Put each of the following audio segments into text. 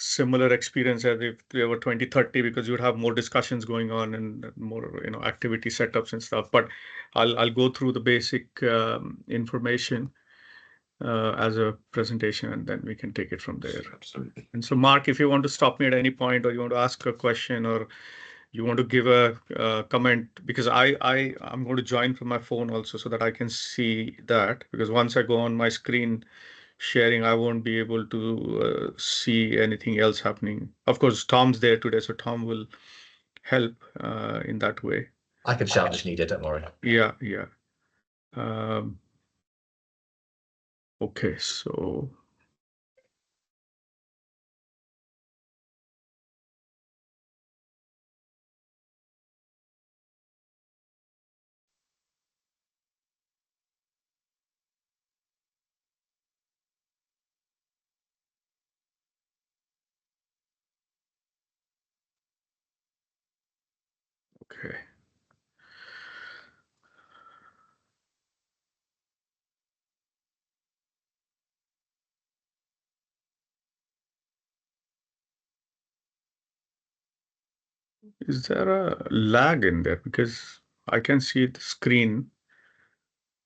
similar experience as if they were 2030, because you would have more discussions going on and more, activity setups and stuff. But I'll go through the basic information as a presentation, and then we can take it from there. Absolutely. And so, Mark, if you want to stop me at any point, or you want to ask a question, or you want to give a comment, because I'm going to join from my phone also, so that I can see that, because once I go on my screen sharing, I won't be able to see anything else happening. Of course, Tom's there today, so Tom will help in that way. I can shout as needed, don't worry. Yeah. Okay, so okay. Is there a lag in there? Because I can see the screen.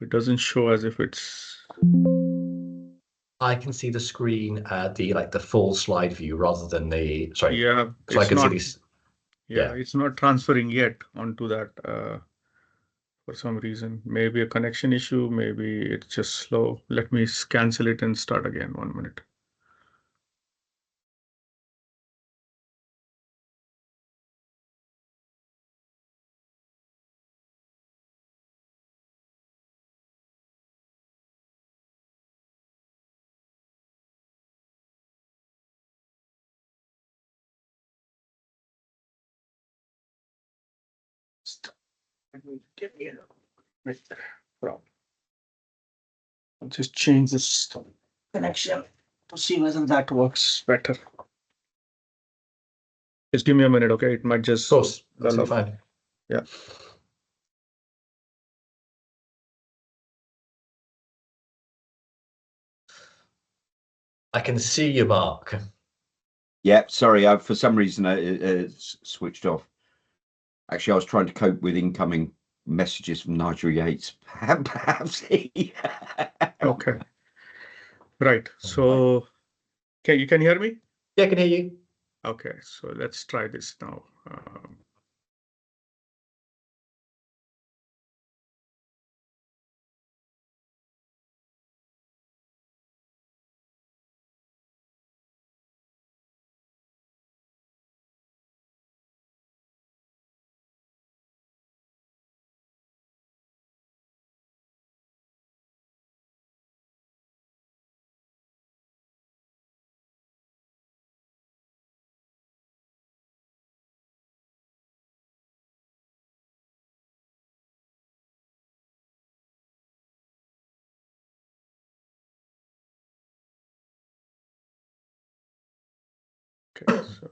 It doesn't show as if it's. I can see the screen, the full slide view rather than the, sorry. Yeah, So I it's can see not. these. Yeah, it's not transferring yet onto that for some reason. Maybe a connection issue, maybe it's just slow. Let me cancel it and start again. 1 minute. Give me a minute. Problem. I'll just change this connection to see whether that works better. Just give me a minute, okay? It might just. Of course, that's fine. Yeah. I can see you, Mark. Yeah, sorry, for some reason it's switched off. Actually, I was trying to cope with incoming messages from Nigel Yates. Perhaps he. Okay. Right. So, okay, you can hear me? Yeah, I can hear you. Okay, so let's try this now. Okay, so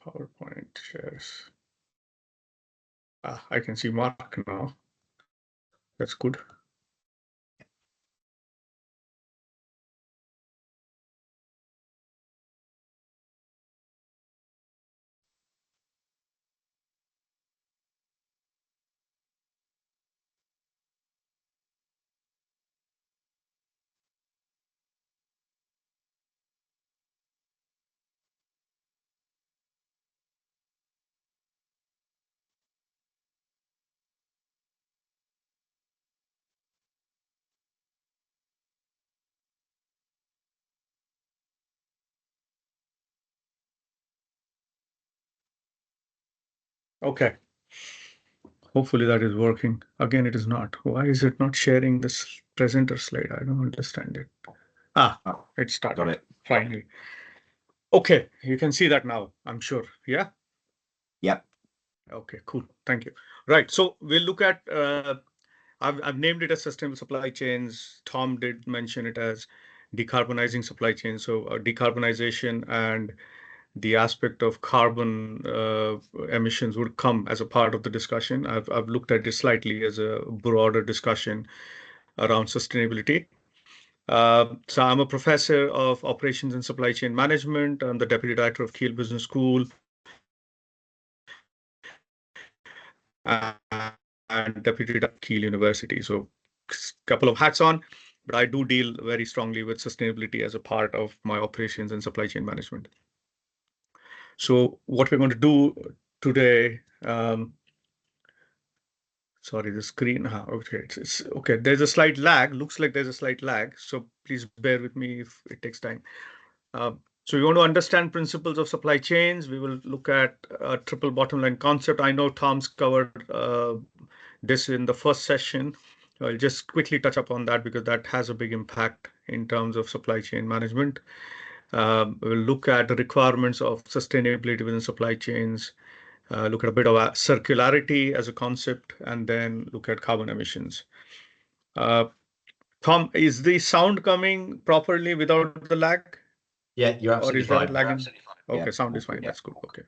PowerPoint shares. I can see Mark now. That's good. Okay. Hopefully that is working. Again, it is not. Why is it not sharing this presenter slide? I don't understand it. It started. Got it. Finally. Okay, you can see that now, I'm sure. Yeah? Yep. Okay, cool. Thank you. Right. So we'll look at, I've named it as sustainable supply chains. Tom did mention it as decarbonizing supply chains. So decarbonization and the aspect of carbon emissions would come as a part of the discussion. I've looked at it slightly as a broader discussion around sustainability. So I'm a professor of operations and supply chain management. I'm the deputy director of Keele Business School and deputy director of Keele University. So couple of hats on, but I do deal very strongly with sustainability as a part of my operations and supply chain management. So what we're going to do today, sorry, the screen, okay, it's okay. There's a slight lag, looks like there's a slight lag. So please bear with me if it takes time. So we want to understand principles of supply chains. We will look at a triple bottom line concept. I know Tom's covered this in the first session. I'll just quickly touch upon that because that has a big impact in terms of supply chain management. We'll look at the requirements of sustainability within supply chains, look at a bit of circularity as a concept, and then look at carbon emissions. Tom, is the sound coming properly without the lag? Yeah, you're Or absolutely is there a fine. lag? Yeah. Okay, sound is fine. That's good. Okay.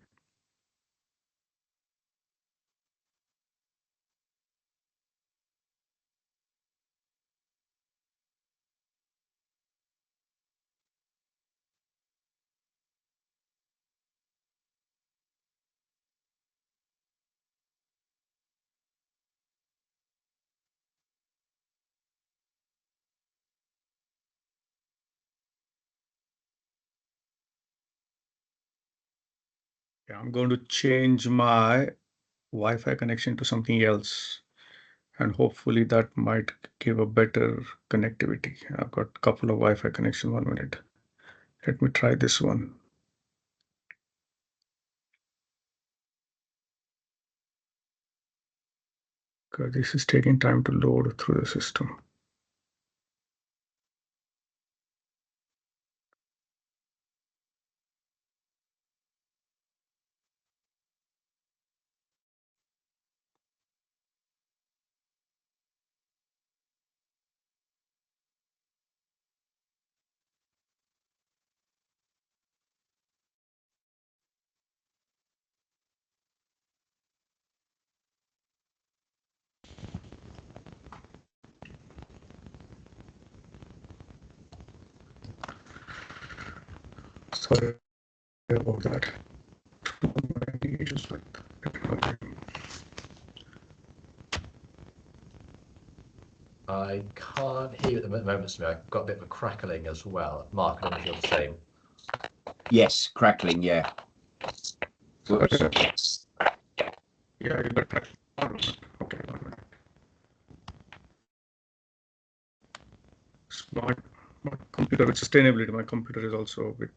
Yeah, I'm going to change my Wi-Fi connection to something else, and hopefully that might give a better connectivity. I've got a couple of Wi-Fi connections. 1 minute. Let me try this one. Because this is taking time to load through the system. Sorry about that. Too many issues with technology. I can't hear you at the moment, Samir. I've got a bit of a crackling as well. Mark, I don't know if you're the same. Yes, crackling. Yeah. Whoops. Yeah, you got that. Okay, 1 minute. Smart computer with sustainability. My computer is also a bit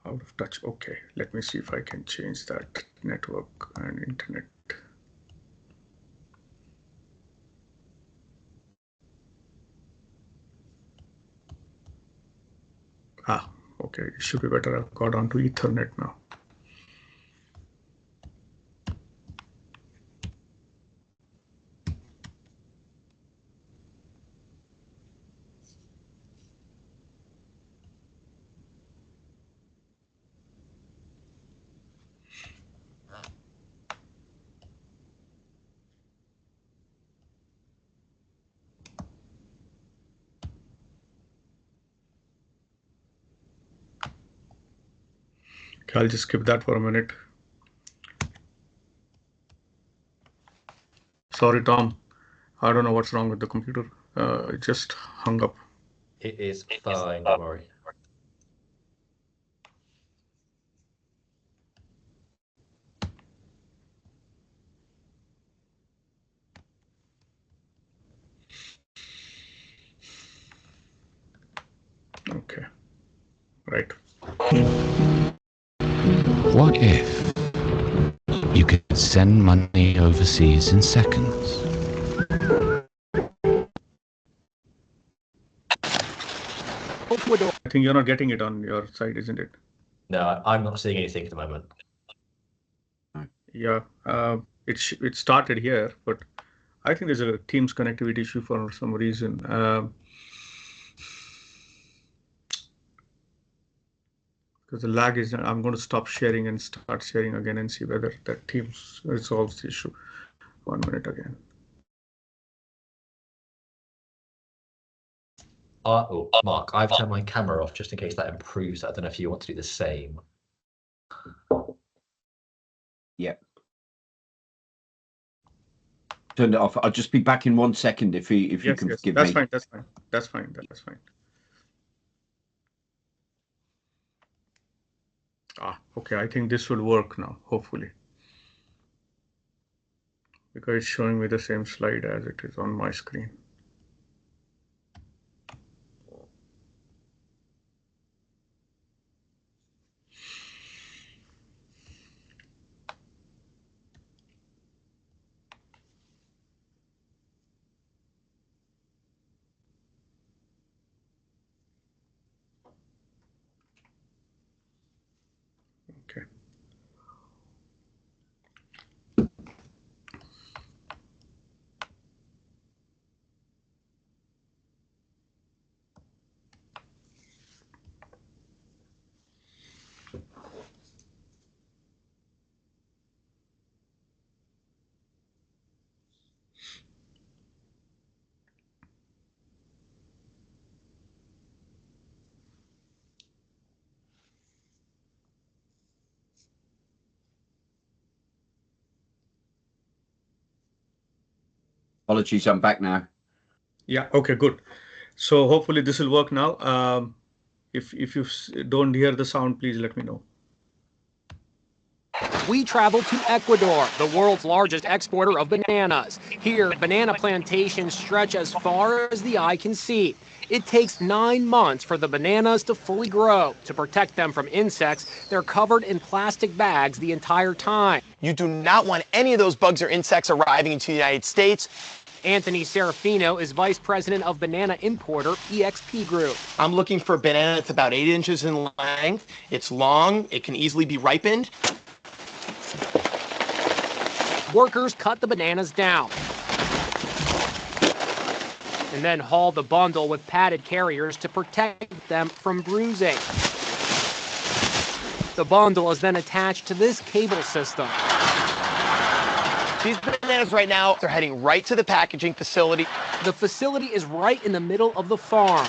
out of touch. Okay, let me see if I can change that network and internet. Okay, it should be better. I've got onto Ethernet now. Okay, I'll just skip that for a minute. Sorry, Tom. I don't know what's wrong with the computer. It just hung up. It is fine, don't worry. Okay, right. What if you could send money overseas in seconds? I think you're not getting it on your side, isn't it? No, I'm not seeing anything at the moment. Yeah, it started here, but I think there's a Teams connectivity issue for some reason. Because the lag is, I'm going to stop sharing and start sharing again and see whether that Teams resolves the issue. 1 minute again. Oh, Mark, I've turned my camera off just in case that improves. I don't know if you want to do the same. Yeah. Turned it off. I'll just be back in 1 second if you can forgive that's me. fine. That's fine. That's fine. That's fine. Okay. I think this will work now, hopefully. Because it's showing me the same slide as it is on my screen. Okay. Apologies, I'm back now. Yeah. Okay. Good. So hopefully this will work now. If you don't hear the sound, please let me know. We travel to Ecuador, the world's largest exporter of bananas. Here, banana plantations stretch as far as the eye can see. It takes 9 months for the bananas to fully grow. To protect them from insects, they're covered in plastic bags the entire time. You do not want any of those bugs or insects arriving into the United States. Anthony Serafino is vice president of banana importer EXP Group. I'm looking for a banana that's about 8 inches in length. It's long, it can easily be ripened. Workers cut the bananas down and then haul the bundle with padded carriers to protect them from bruising. The bundle is then attached to this cable system. These bananas right now, they're heading right to the packaging facility. The facility is right in the middle of the farm.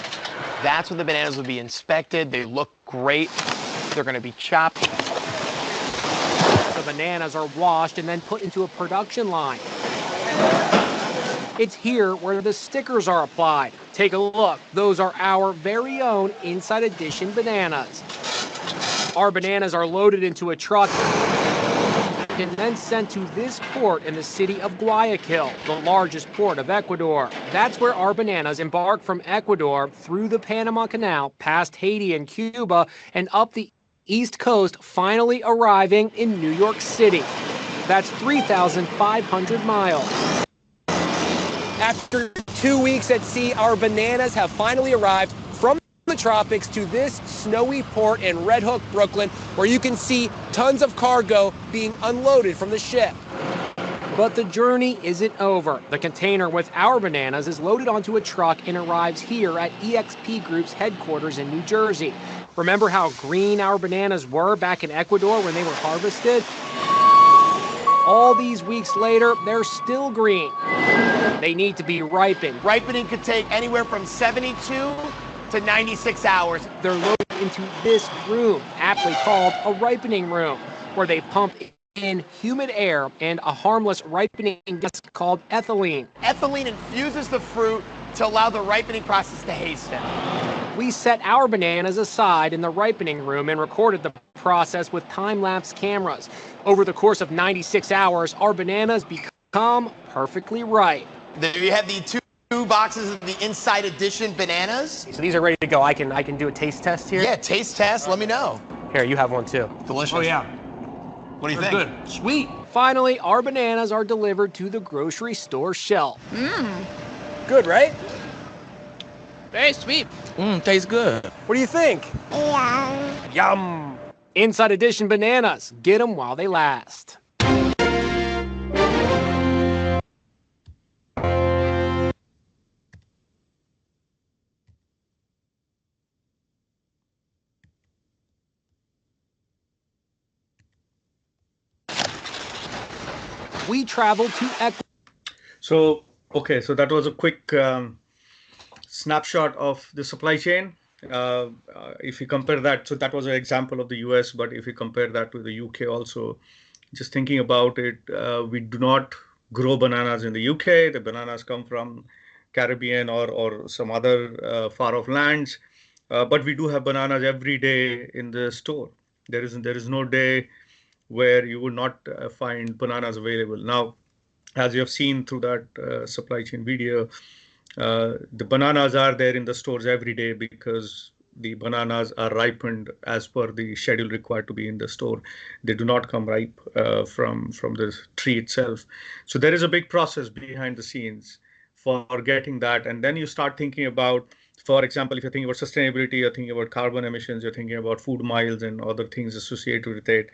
That's where the bananas will be inspected. They look great. They're going to be chopped. The bananas are washed and then put into a production line. It's here where the stickers are applied. Take a look. Those are our very own Inside Edition bananas. Our bananas are loaded into a truck and then sent to this port in the city of Guayaquil, the largest port of Ecuador. That's where our bananas embark from Ecuador through the Panama Canal, past Haiti and Cuba, and up the East Coast, finally arriving in New York City. That's 3,500 miles. After 2 weeks at sea, our bananas have finally arrived from the tropics to this snowy port in Red Hook, Brooklyn, where you can see tons of cargo being unloaded from the ship. But the journey isn't over. The container with our bananas is loaded onto a truck and arrives here at EXP Group's headquarters in New Jersey. Remember how green our bananas were back in Ecuador when they were harvested? All these weeks later, they're still green. They need to be ripened. Ripening could take anywhere from 72 to 96 hours. They're loaded into this room, aptly called a ripening room, where they pump in humid air and a harmless ripening gas called ethylene. Ethylene infuses the fruit to allow the ripening process to hasten. We set our bananas aside in the ripening room and recorded the process with time-lapse cameras. Over the course of 96 hours, our bananas become perfectly ripe. There you have the two boxes of the Inside Edition bananas. So these are ready to go. I can do a taste test here. Yeah, taste test. Let me know. Here, you have one too. Delicious. Oh, yeah. What do you think? Good. Sweet. Finally, our bananas are delivered to the grocery store shelf. Good, right? Very sweet. Tastes good. What do you think? Yum! Inside Edition bananas. Get them while they last. We travel to Ecuador. So, okay, so that was a quick snapshot of the supply chain. If you compare that, so that was an example of the US, but if you compare that to the UK also, just thinking about it, we do not grow bananas in the UK. The bananas come from Caribbean or some other far off lands, but we do have bananas every day in the store. There is no day where you would not find bananas available. Now, as you have seen through that supply chain video, the bananas are there in the stores every day because the bananas are ripened as per the schedule required to be in the store. They do not come ripe from the tree itself. So there is a big process behind the scenes for getting that. And then you start thinking about, for example, if you're thinking about sustainability, you're thinking about carbon emissions, you're thinking about food miles and other things associated with it.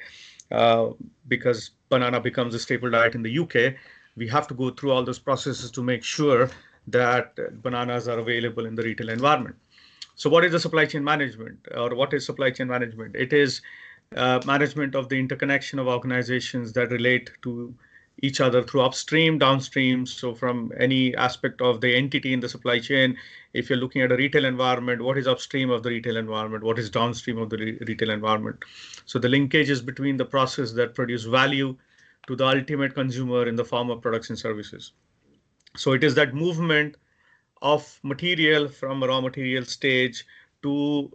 Uh, because banana becomes a staple diet in the UK, we have to go through all those processes to make sure that bananas are available in the retail environment. So what is the supply chain management, or what is supply chain management? It is management of the interconnection of organizations that relate to each other through upstream, downstream. So from any aspect of the entity in the supply chain, if you're looking at a retail environment, what is upstream of the retail environment? What is downstream of the retail environment? So the linkages between the process that produce value to the ultimate consumer in the form of products and services. So it is that movement of material from a raw material stage to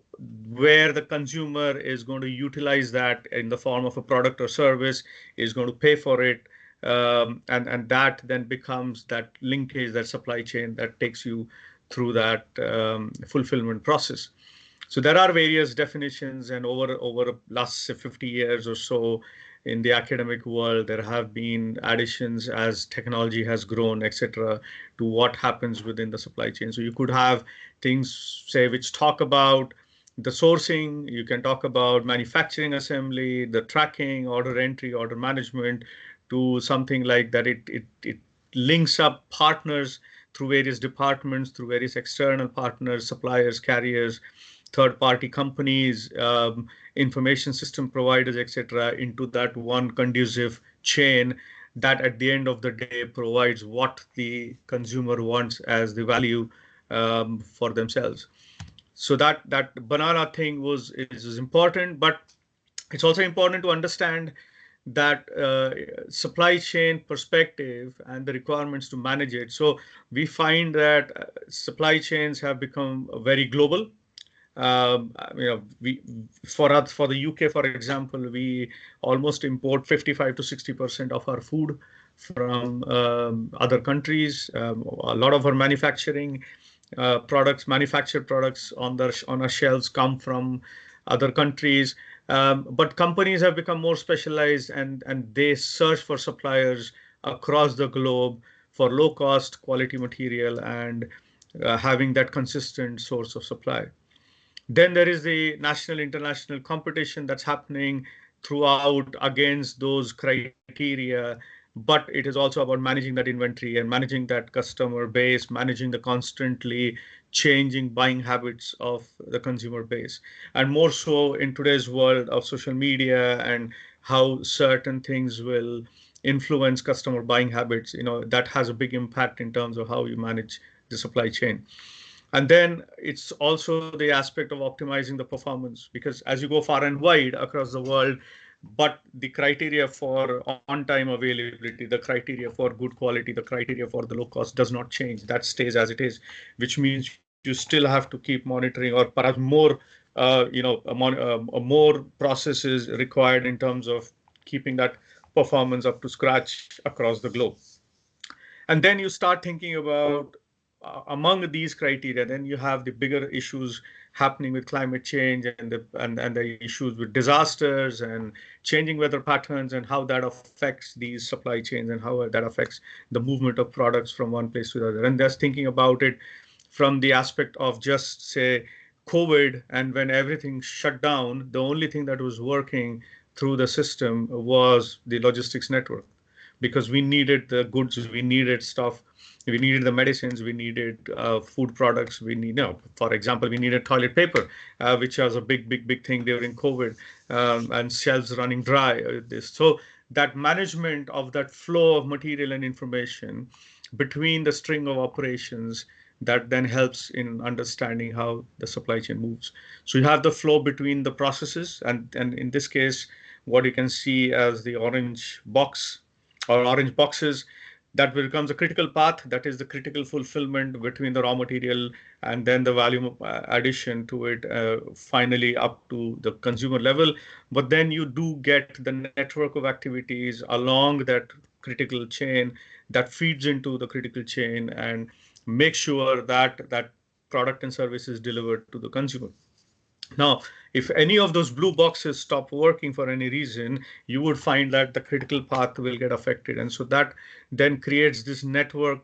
where the consumer is going to utilize that in the form of a product or service, is going to pay for it. And that then becomes that linkage, that supply chain that takes you through that fulfillment process. So there are various definitions, and over last 50 years or so in the academic world, there have been additions as technology has grown, etc., to what happens within the supply chain. So you could have things, say, which talk about the sourcing, you can talk about manufacturing assembly, the tracking, order entry, order management, to something like that. It links up partners through various departments, through various external partners, suppliers, carriers, third-party companies, information system providers, etc., into that one conducive chain that at the end of the day provides what the consumer wants as the value for themselves. So that banana thing is important, but it's also important to understand that supply chain perspective and the requirements to manage it. So we find that supply chains have become very global. We for us, for the UK, for example, we almost import 55 to 60% of our food from other countries. A lot of our manufactured products on our shelves come from other countries. But companies have become more specialized, and they search for suppliers across the globe for low cost quality material and having that consistent source of supply. Then there is the national, international competition that's happening throughout against those criteria. But it is also about managing that inventory and managing that customer base, managing the constantly changing buying habits of the consumer base. And more so in today's world of social media and how certain things will influence customer buying habits, that has a big impact in terms of how you manage the supply chain. And then it's also the aspect of optimizing the performance, because as you go far and wide across the world, but the criteria for on-time availability, the criteria for good quality, the criteria for the low cost does not change. That stays as it is, which means you still have to keep monitoring, or perhaps more, more processes required in terms of keeping that performance up to scratch across the globe. And then you start thinking about among these criteria, then you have the bigger issues happening with climate change and the issues with disasters and changing weather patterns, and how that affects these supply chains and how that affects the movement of products from one place to the other. And that's thinking about it from the aspect of just say COVID, and when everything shut down, the only thing that was working through the system was the logistics network, because we needed the goods, we needed stuff, we needed the medicines, we needed food products, for example, we needed toilet paper, which was a big thing during COVID, and shelves running dry. So that management of that flow of material and information between the string of operations, that then helps in understanding how the supply chain moves. So you have the flow between the processes, and in this case, what you can see as the orange box or orange boxes, that becomes a critical path. That is the critical fulfillment between the raw material and then the value addition to it, finally up to the consumer level. But then you do get the network of activities along that critical chain that feeds into the critical chain and make sure that that product and service is delivered to the consumer. Now, if any of those blue boxes stop working for any reason, you would find that the critical path will get affected. And so that then creates this network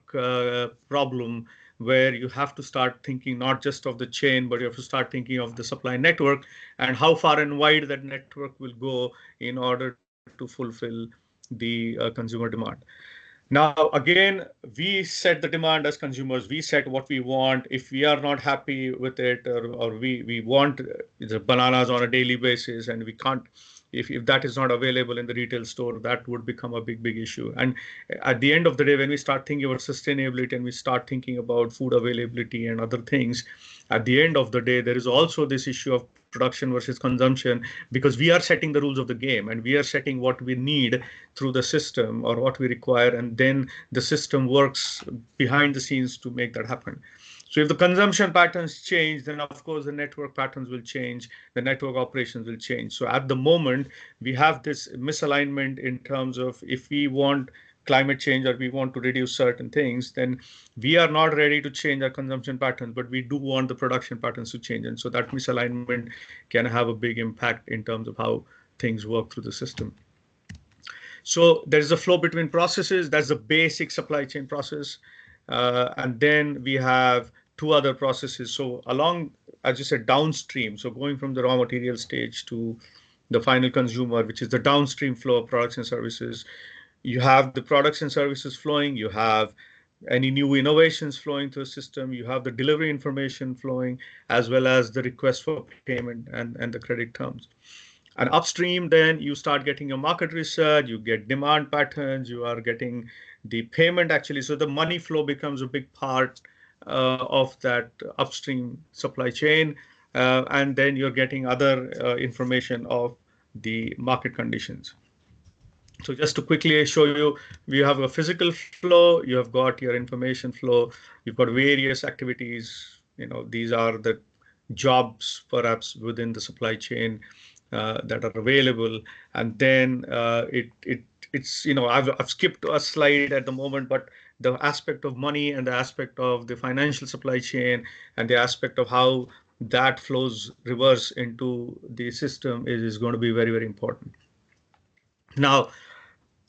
problem where you have to start thinking not just of the chain, but you have to start thinking of the supply network and how far and wide that network will go in order to fulfill the consumer demand. Now, again, we set the demand as consumers. We set what we want. If we are not happy with it, or we want the bananas on a daily basis, and we can't, if that is not available in the retail store, that would become a big issue. And at the end of the day, when we start thinking about sustainability and we start thinking about food availability and other things, at the end of the day, there is also this issue of production versus consumption, because we are setting the rules of the game and we are setting what we need through the system or what we require, and then the system works behind the scenes to make that happen. So if the consumption patterns change, then of course the network patterns will change, the network operations will change. So at the moment, we have this misalignment in terms of if we want climate change or we want to reduce certain things, then we are not ready to change our consumption patterns, but we do want the production patterns to change. And so that misalignment can have a big impact in terms of how things work through the system. So there is a flow between processes. That's the basic supply chain process. And then we have two other processes. So along, as you said, downstream, so going from the raw material stage to the final consumer, which is the downstream flow of products and services, you have the products and services flowing, you have any new innovations flowing through the system, you have the delivery information flowing, as well as the request for payment and the credit terms. And upstream, then you start getting your market research, you get demand patterns, you are getting the payment actually. So the money flow becomes a big part of that upstream supply chain. And then you're getting other information of the market conditions. So just to quickly show you, we have a physical flow, you have got your information flow, you've got various activities, these are the jobs perhaps within the supply chain that are available. And then it's, I've skipped a slide at the moment, but the aspect of money and the aspect of the financial supply chain and the aspect of how that flows reverse into the system is going to be very important. Now,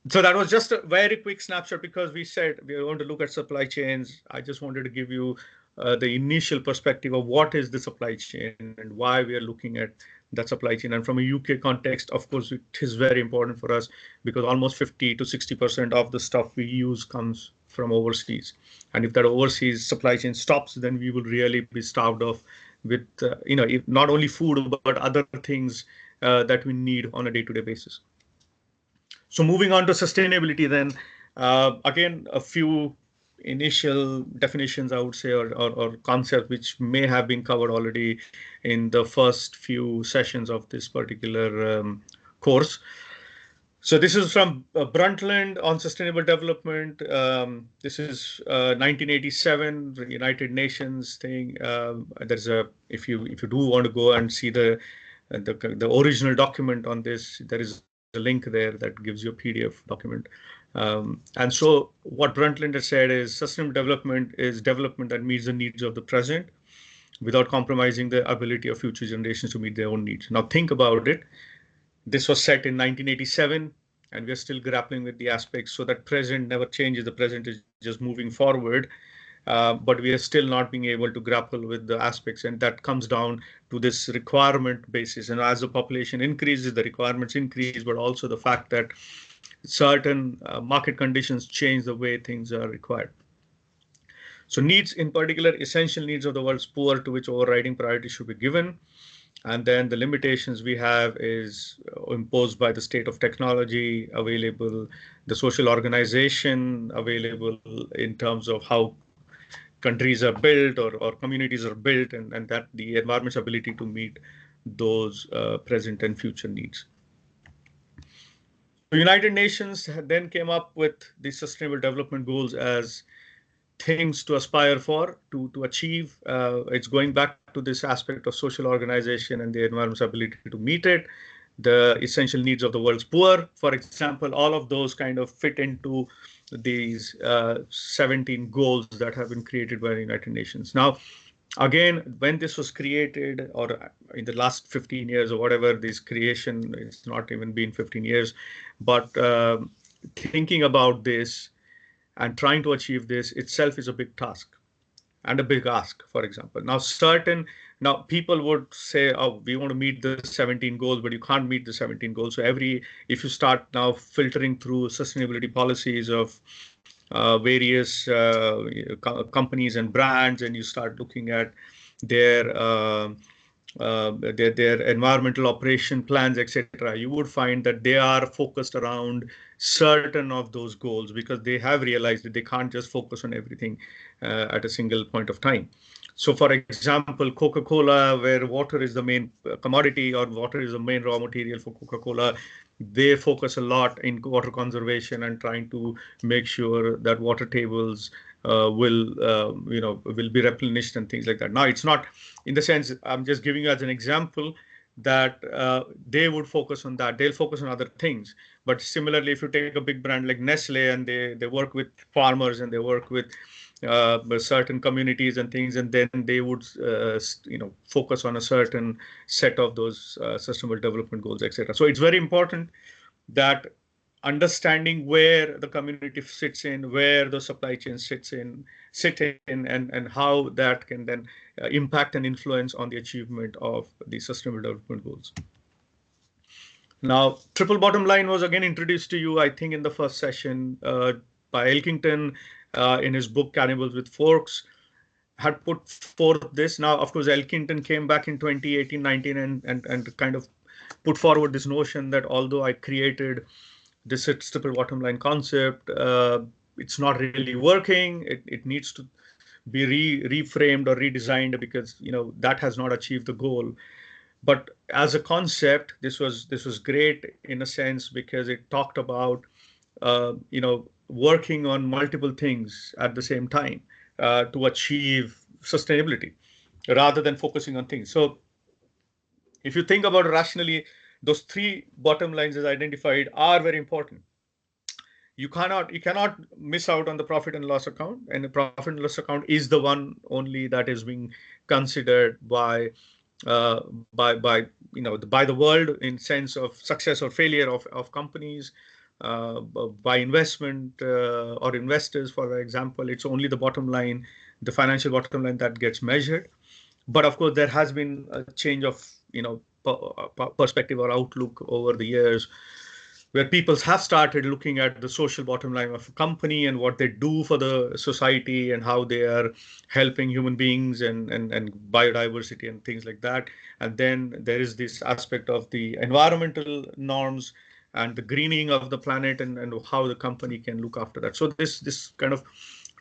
so that was just a very quick snapshot because we said we are going to look at supply chains. I just wanted to give you the initial perspective of what is the supply chain and why we are looking at that supply chain. And from a UK context, of course, it is very important for us because almost 50 to 60% of the stuff we use comes from overseas. And if that overseas supply chain stops, then we will really be starved of with, not only food, but other things that we need on a day-to-day basis. So moving on to sustainability then, again, a few initial definitions, I would say, or concepts which may have been covered already in the first few sessions of this particular course. So this is from Brundtland on sustainable development. This is 1987 United Nations thing. There's if you do want to go and see the original document on this, there is a link there that gives you a PDF document. And so what Brundtland has said is sustainable development is development that meets the needs of the present without compromising the ability of future generations to meet their own needs. Now think about it. This was set in 1987, and we're still grappling with the aspects. So that present never changes. The present is just moving forward. But we are still not being able to grapple with the aspects, and that comes down to this requirement basis. And as the population increases, the requirements increase, but also the fact that certain market conditions change the way things are required. So needs, in particular, essential needs of the world's poor, to which overriding priority should be given. And then the limitations we have is imposed by the state of technology available, the social organization available in terms of how countries are built or communities are built, and that the environment's ability to meet those present and future needs. The United Nations then came up with the Sustainable Development Goals as things to aspire for, to achieve. It's going back to this aspect of social organization and the environment's ability to meet it, the essential needs of the world's poor, for example. All of those kind of fit into these 17 goals that have been created by the United Nations. Now, again, when this was created, or in the last 15 years or whatever, this creation, it's not even been 15 years, but thinking about this and trying to achieve this itself is a big task and a big ask, for example. Now people would say, oh, we want to meet the 17 goals, but you can't meet the 17 goals. So if you start now filtering through sustainability policies of various companies and brands, and you start looking at their their environmental operation plans, etc., you would find that they are focused around certain of those goals, because they have realized that they can't just focus on everything at a single point of time. So, for example, Coca-Cola, where water is the main commodity or water is the main raw material for Coca-Cola, they focus a lot in water conservation and trying to make sure that water tables will be replenished and things like that. Now, it's not in the sense, I'm just giving you as an example that they would focus on that. They'll focus on other things. But similarly, if you take a big brand like Nestle, and they work with farmers and they work with certain communities and things, and then they would focus on a certain set of those sustainable development goals, etc. So it's very important that understanding where the community sits in, where the supply chain sit in, and how that can then impact and influence on the achievement of the sustainable development goals. Now, triple bottom line was again introduced to you, I think, in the first session by Elkington in his book Cannibals with Forks, had put forth this. Now, of course, Elkington came back in 2018-19 and kind of put forward this notion that although I created this triple bottom line concept, it's not really working. It needs to be reframed or redesigned, because that has not achieved the goal. But as a concept, this was great in a sense, because it talked about working on multiple things at the same time to achieve sustainability, rather than focusing on things. So if you think about it rationally, those three bottom lines as identified are very important. You cannot miss out on the profit and loss account, and the profit and loss account is the one only that is being considered by the world in sense of success or failure of companies, by investment or investors. For example, it's only the bottom line, the financial bottom line, that gets measured. But of course, there has been a change of perspective or outlook over the years, where people have started looking at the social bottom line of a company and what they do for the society and how they are helping human beings and biodiversity and things like that. And then there is this aspect of the environmental norms and the greening of the planet, and how the company can look after that. So this kind of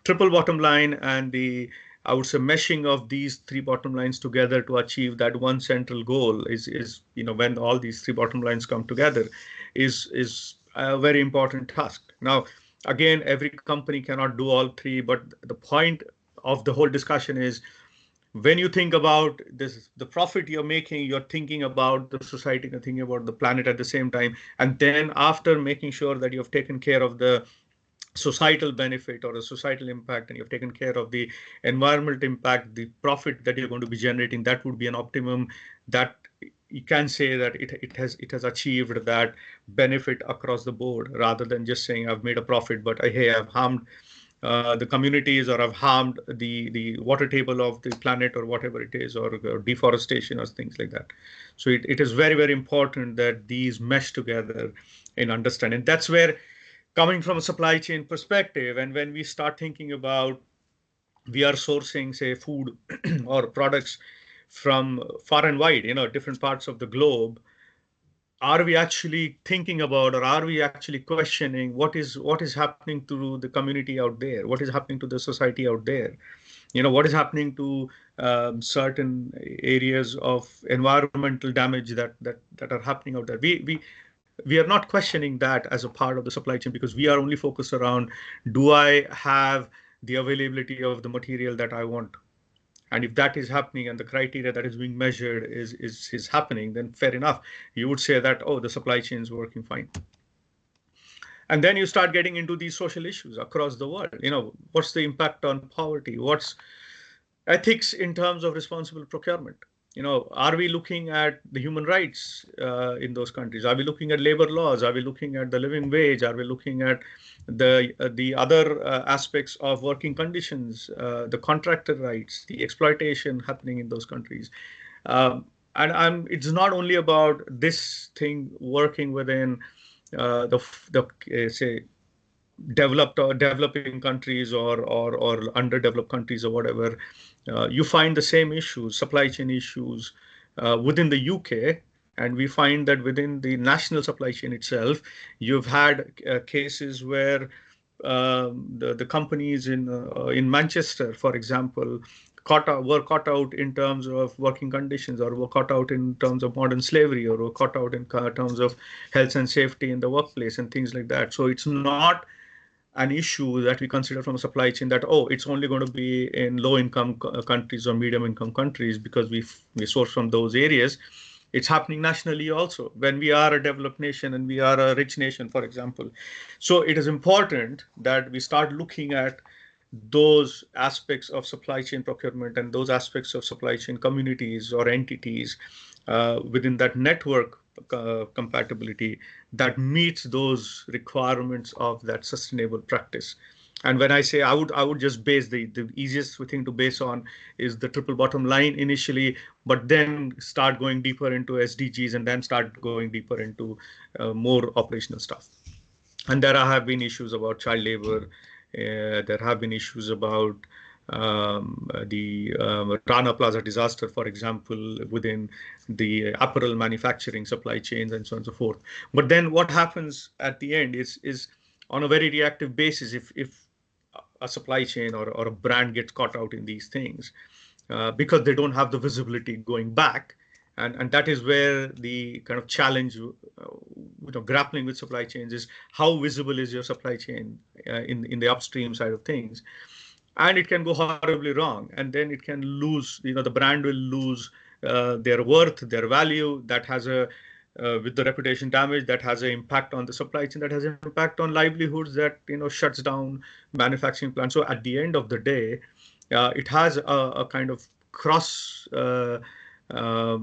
triple bottom line and I would say meshing of these three bottom lines together to achieve that one central goal is when all these three bottom lines come together is a very important task. Now, again, every company cannot do all three, but the point of the whole discussion is, when you think about this, the profit you're making, you're thinking about the society, you're thinking about the planet at the same time. And then after making sure that you've taken care of the societal benefit or a societal impact, and you've taken care of the environmental impact, the profit that you're going to be generating, that would be an optimum that you can say that it has achieved that benefit across the board, rather than just saying I've made a profit, but hey, I've harmed the communities, or I've harmed the water table of the planet, or whatever it is, or deforestation or things like that. So it is very, very important that these mesh together in understanding. That's where, coming from a supply chain perspective, and when we start thinking about, we are sourcing, say, food or products from far and wide, different parts of the globe, are we actually thinking about, or are we actually questioning what is happening to the community out there? What is happening to the society out there? What is happening to certain areas of environmental damage that are happening out there. We are not questioning that as a part of the supply chain, because we are only focused around, do I have the availability of the material that I want? And if that is happening and the criteria that is being measured is happening, then fair enough. You would say that, oh, the supply chain is working fine. And then you start getting into these social issues across the world. What's the impact on poverty? What's ethics in terms of responsible procurement? Are we looking at the human rights in those countries? Are we looking at labor laws? Are we looking at the living wage? Are we looking at the other aspects of working conditions, the contractor rights, the exploitation happening in those countries? And it's not only about this thing working within say developed or developing countries or underdeveloped countries or whatever. You find the same issues, supply chain issues, within the UK, and we find that within the national supply chain itself, you've had cases where the companies in Manchester, for example, were caught out in terms of working conditions, or were caught out in terms of modern slavery, or were caught out in terms of health and safety in the workplace and things like that. So it's not an issue that we consider from a supply chain that, oh, it's only going to be in low income countries or medium income countries because we source from those areas. It's happening nationally also when we are a developed nation and we are a rich nation, for example. So it is important that we start looking at those aspects of supply chain procurement and those aspects of supply chain communities or entities within that network compatibility that meets those requirements of that sustainable practice. And when I say I would just base the easiest thing to base on is the triple bottom line initially, but then start going deeper into SDGs and then start going deeper into more operational stuff. And there have been issues about child labor. There have been issues about the Rana Plaza disaster, for example, within the apparel manufacturing supply chains and so on and so forth. But then what happens at the end is on a very reactive basis, if a supply chain or a brand gets caught out in these things, because they don't have the visibility going back. And that is where the kind of challenge, grappling with supply chains is how visible is your supply chain in the upstream side of things. And it can go horribly wrong. And then it can lose, the brand will lose their worth, their value. That has with the reputation damage, that has an impact on the supply chain, that has an impact on livelihoods, that, shuts down manufacturing plants. So at the end of the day, it has a kind of cross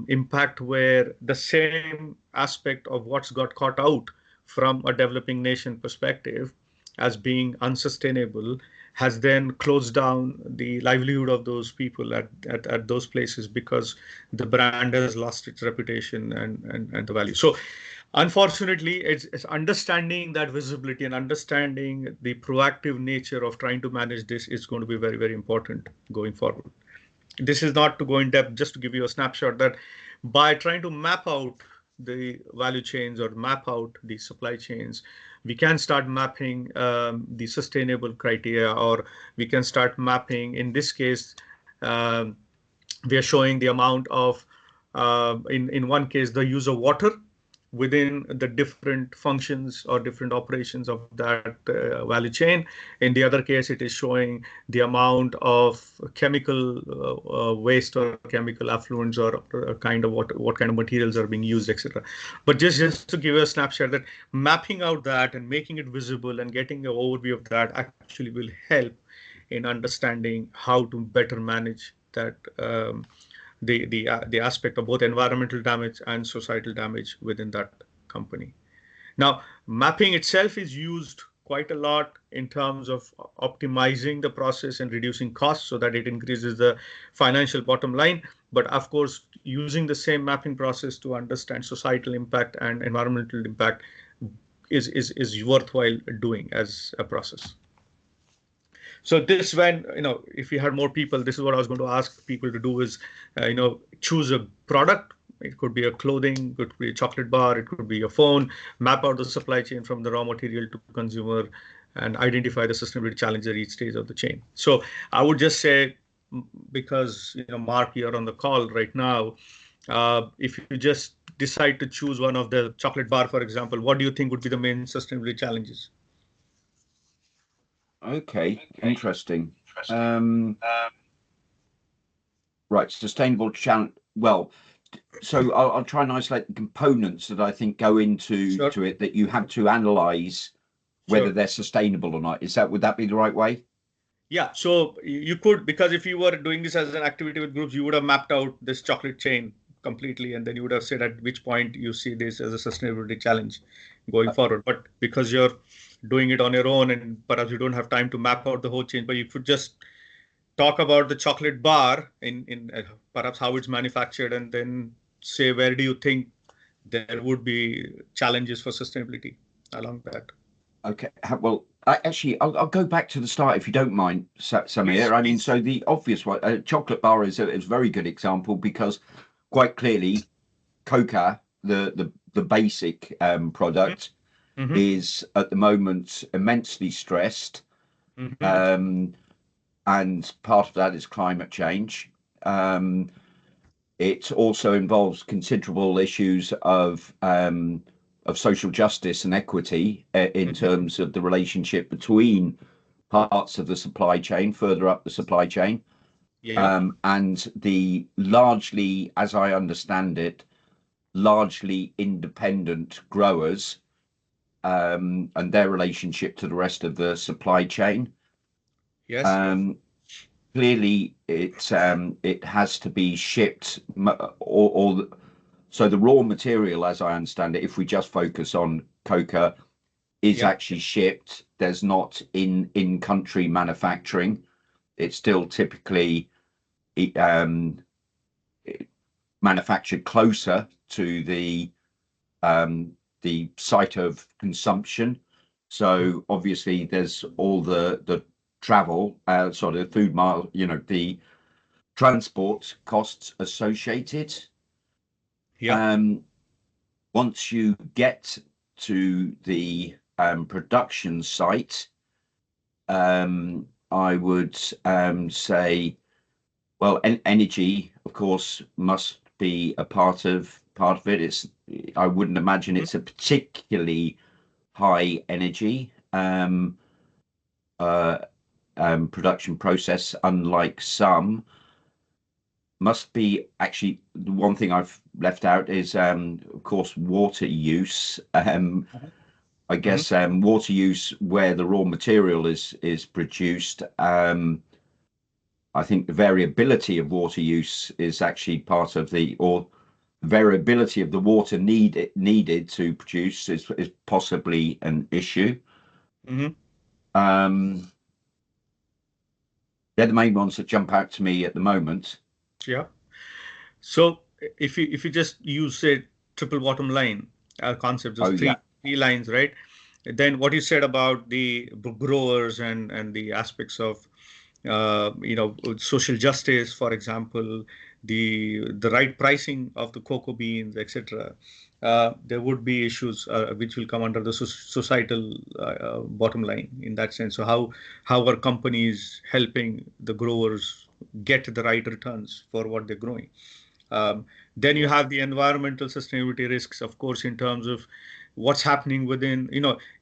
impact where the same aspect of what's got caught out from a developing nation perspective as being unsustainable has then closed down the livelihood of those people at those places because the brand has lost its reputation and the value. So unfortunately, it's understanding that visibility and understanding the proactive nature of trying to manage this is going to be very, very important going forward. This is not to go in depth, just to give you a snapshot that by trying to map out the value chains or map out the supply chains, we can start mapping the sustainable criteria, or we can start mapping, in this case, we are showing the amount of, in one case, the use of water within the different functions or different operations of that value chain. In the other case, it is showing the amount of chemical waste or chemical effluents or kind of what kind of materials are being used, etc. But just to give a snapshot, that mapping out that and making it visible and getting an overview of that actually will help in understanding how to better manage that the aspect of both environmental damage and societal damage within that company. Now, mapping itself is used quite a lot in terms of optimizing the process and reducing costs so that it increases the financial bottom line. But of course, using the same mapping process to understand societal impact and environmental impact is worthwhile doing as a process. So this, when, if we had more people, this is what I was going to ask people to do is, choose a product. It could be a clothing, it could be a chocolate bar, it could be a phone, map out the supply chain from the raw material to consumer, and identify the sustainability challenge at each stage of the chain. So I would just say, because Mark, you're on the call right now. If you just decide to choose one of the chocolate bar, for example, what do you think would be the main sustainability challenges? Okay, interesting. Right, sustainable challenge. Well, so I'll try and isolate the components that I think go into Sure. to it that you have to analyze whether Sure. they're sustainable or not. Would that be the right way? Yeah, so you could, because if you were doing this as an activity with groups, you would have mapped out this chocolate chain completely, and then you would have said at which point you see this as a sustainability challenge going forward. But because you're doing it on your own, and perhaps you don't have time to map out the whole chain, but you could just talk about the chocolate bar in perhaps how it's manufactured, and then say where do you think there would be challenges for sustainability along that. Okay, well, I'll go back to the start if you don't mind, Samir. I mean, so the obvious one, chocolate bar is a very good example because quite clearly, coca, the basic product, Mm-hmm. is at the moment immensely stressed, Mm-hmm. and part of that is climate change. It also involves considerable issues of social justice and equity in terms of the relationship between parts of the supply chain, further up the supply chain, Yeah. and the largely, as I understand it, largely independent growers, and their relationship to the rest of the supply chain. Yes. Clearly, it has to be shipped, so the raw material, as I understand it, if we just focus on coca, is Yeah. actually shipped. There's not in-country manufacturing. It's still typically manufactured closer to the site of consumption. So obviously, there's all the travel, sort of food mile, the transport costs associated. Yeah. Once you get to the production site, I would say, well, energy, of course, must be a part of it. I wouldn't imagine it's a particularly high energy production process, unlike some. Must be actually the one thing I've left out is, of course, water use. I guess water use where the raw material is produced. I think the variability of water use is actually part of variability of the water needed to produce is possibly an issue. Mm-hmm. They're the main ones that jump out to me at the moment. Yeah. So if you just use a triple bottom line concept, those three lines, right? Then what you said about the growers and the aspects of social justice, for example, the right pricing of the cocoa beans, etc. There would be issues which will come under the societal bottom line in that sense. So how are companies helping the growers get the right returns for what they're growing? Then you have the environmental sustainability risks, of course, in terms of what's happening within,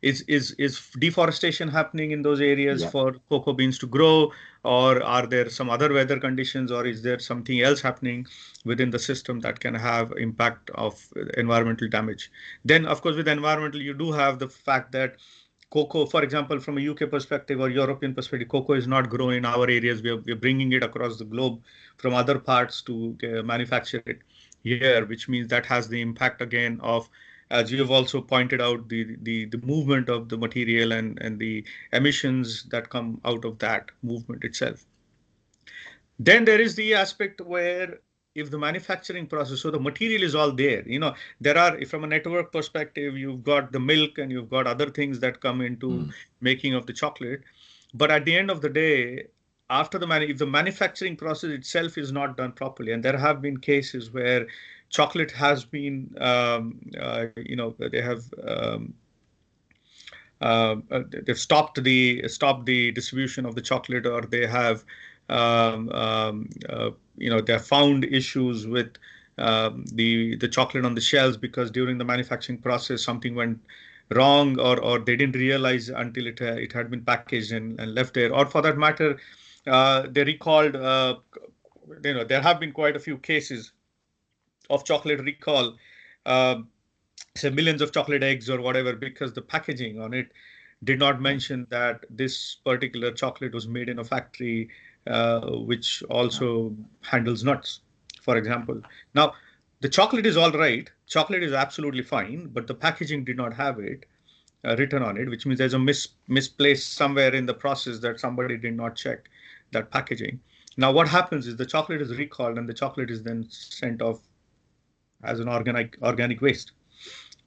is deforestation happening in those areas for cocoa beans to grow, or are there some other weather conditions, or is there something else happening within the system that can have impact of environmental damage? Then, of course, with environmental, you do have the fact that cocoa, for example, from a UK perspective or European perspective, cocoa is not grown in our areas. We're bringing it across the globe from other parts to manufacture it here, which means that has the impact again of, as you have also pointed out, the movement of the material and the emissions that come out of that movement itself. Then there is the aspect where if the manufacturing process, so the material is all there, there are, from a network perspective, you've got the milk and you've got other things that come into making of the chocolate. But at the end of the day, after if the manufacturing process itself is not done properly, and there have been cases where chocolate has been, they have they've stopped the distribution of the chocolate, or they have They found issues with the chocolate on the shelves because during the manufacturing process something went wrong, or they didn't realize until it had been packaged and left there. Or for that matter, they recalled. There have been quite a few cases of chocolate recall. Uh, Say millions of chocolate eggs or whatever, because the packaging on it did not mention that this particular chocolate was made in a factory which also handles nuts, for example. Now, the chocolate is all right. Chocolate is absolutely fine, but the packaging did not have it written on it, which means there's a misplaced somewhere in the process that somebody did not check that packaging. Now, what happens is the chocolate is recalled and the chocolate is then sent off as an organic waste,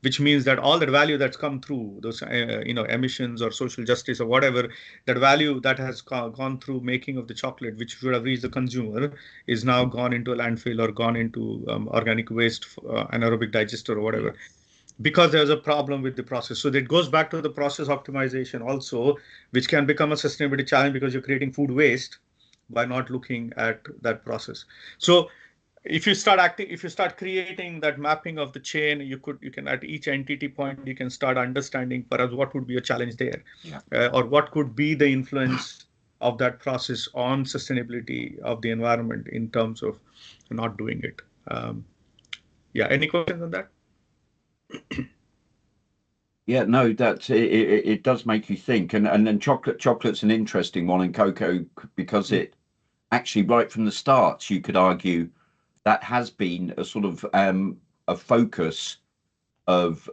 which means that all that value that's come through those emissions or social justice or whatever, that value that has gone through making of the chocolate, which should have reached the consumer, is now gone into a landfill or gone into organic waste, anaerobic digester or whatever, because there's a problem with the process. So that goes back to the process optimization also, which can become a sustainability challenge because you're creating food waste by not looking at that process. So if you start creating that mapping of the chain, you can at each entity point you can start understanding perhaps what would be a challenge there, or what could be the influence of that process on sustainability of the environment in terms of not doing it. Yeah, any questions on that? Yeah, no, it does make you think, and then chocolate's an interesting one, and cocoa, because it actually right from the start you could argue that has been a sort of a focus of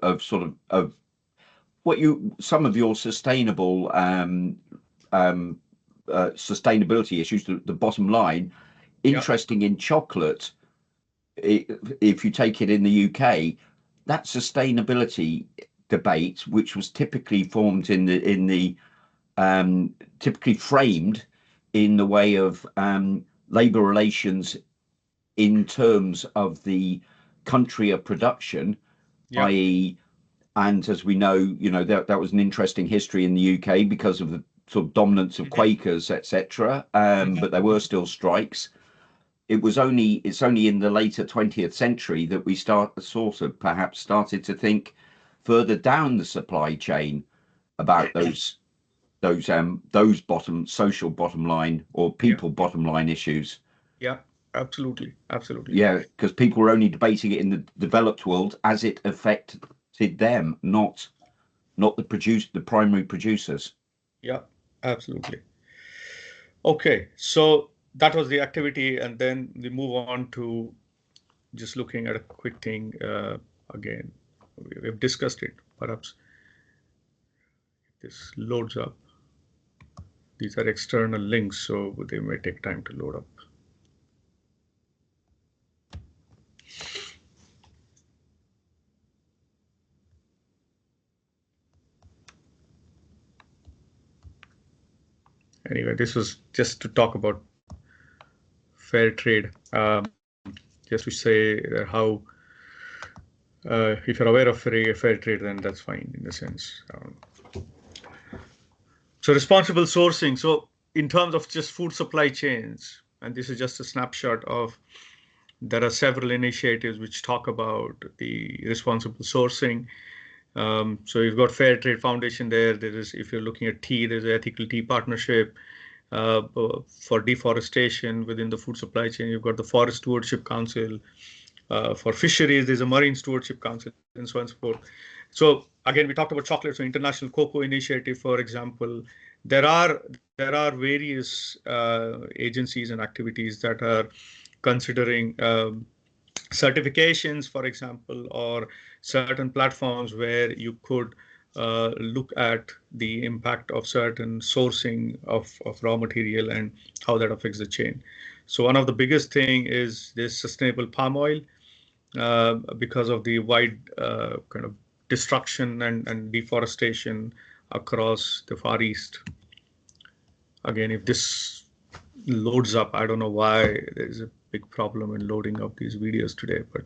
what some of your sustainability issues, the bottom line. Interesting in chocolate, if you take it in the UK, that sustainability debate, which was typically formed typically framed in the way of labour relations in terms of the country of production, i.e., and as we know, that was an interesting history in the UK because of the sort of dominance of Quakers, etc. But there were still strikes. It's only in the later 20th century that we perhaps started to think further down the supply chain about those social bottom line or people bottom line issues. Yeah, absolutely. Yeah, because people were only debating it in the developed world as it affected them, not the primary producers. Yeah, absolutely. Okay, so that was the activity, and then we move on to just looking at a quick thing again. We've discussed it. Perhaps if this loads up. These are external links, so they may take time to load up. Anyway, this was just to talk about fair trade, just to say how if you're aware of fair trade, then that's fine in a sense. So responsible sourcing. So in terms of just food supply chains, and this is just a snapshot of, there are several initiatives which talk about the responsible sourcing. So you've got Fair Trade Foundation there. There is, if you're looking at tea, there's an Ethical Tea Partnership. For deforestation within the food supply chain, you've got the Forest Stewardship Council. For fisheries, there's a Marine Stewardship Council, and so on and so forth. So again, we talked about chocolate. So International Cocoa Initiative, for example, there are various agencies and activities that are considering certifications, for example, or certain platforms where you could look at the impact of certain sourcing of raw material and how that affects the chain. So one of the biggest thing is this sustainable palm oil, because of the wide kind of destruction and deforestation across the Far East. Again, if this loads up, I don't know why there's a big problem in loading up these videos today, but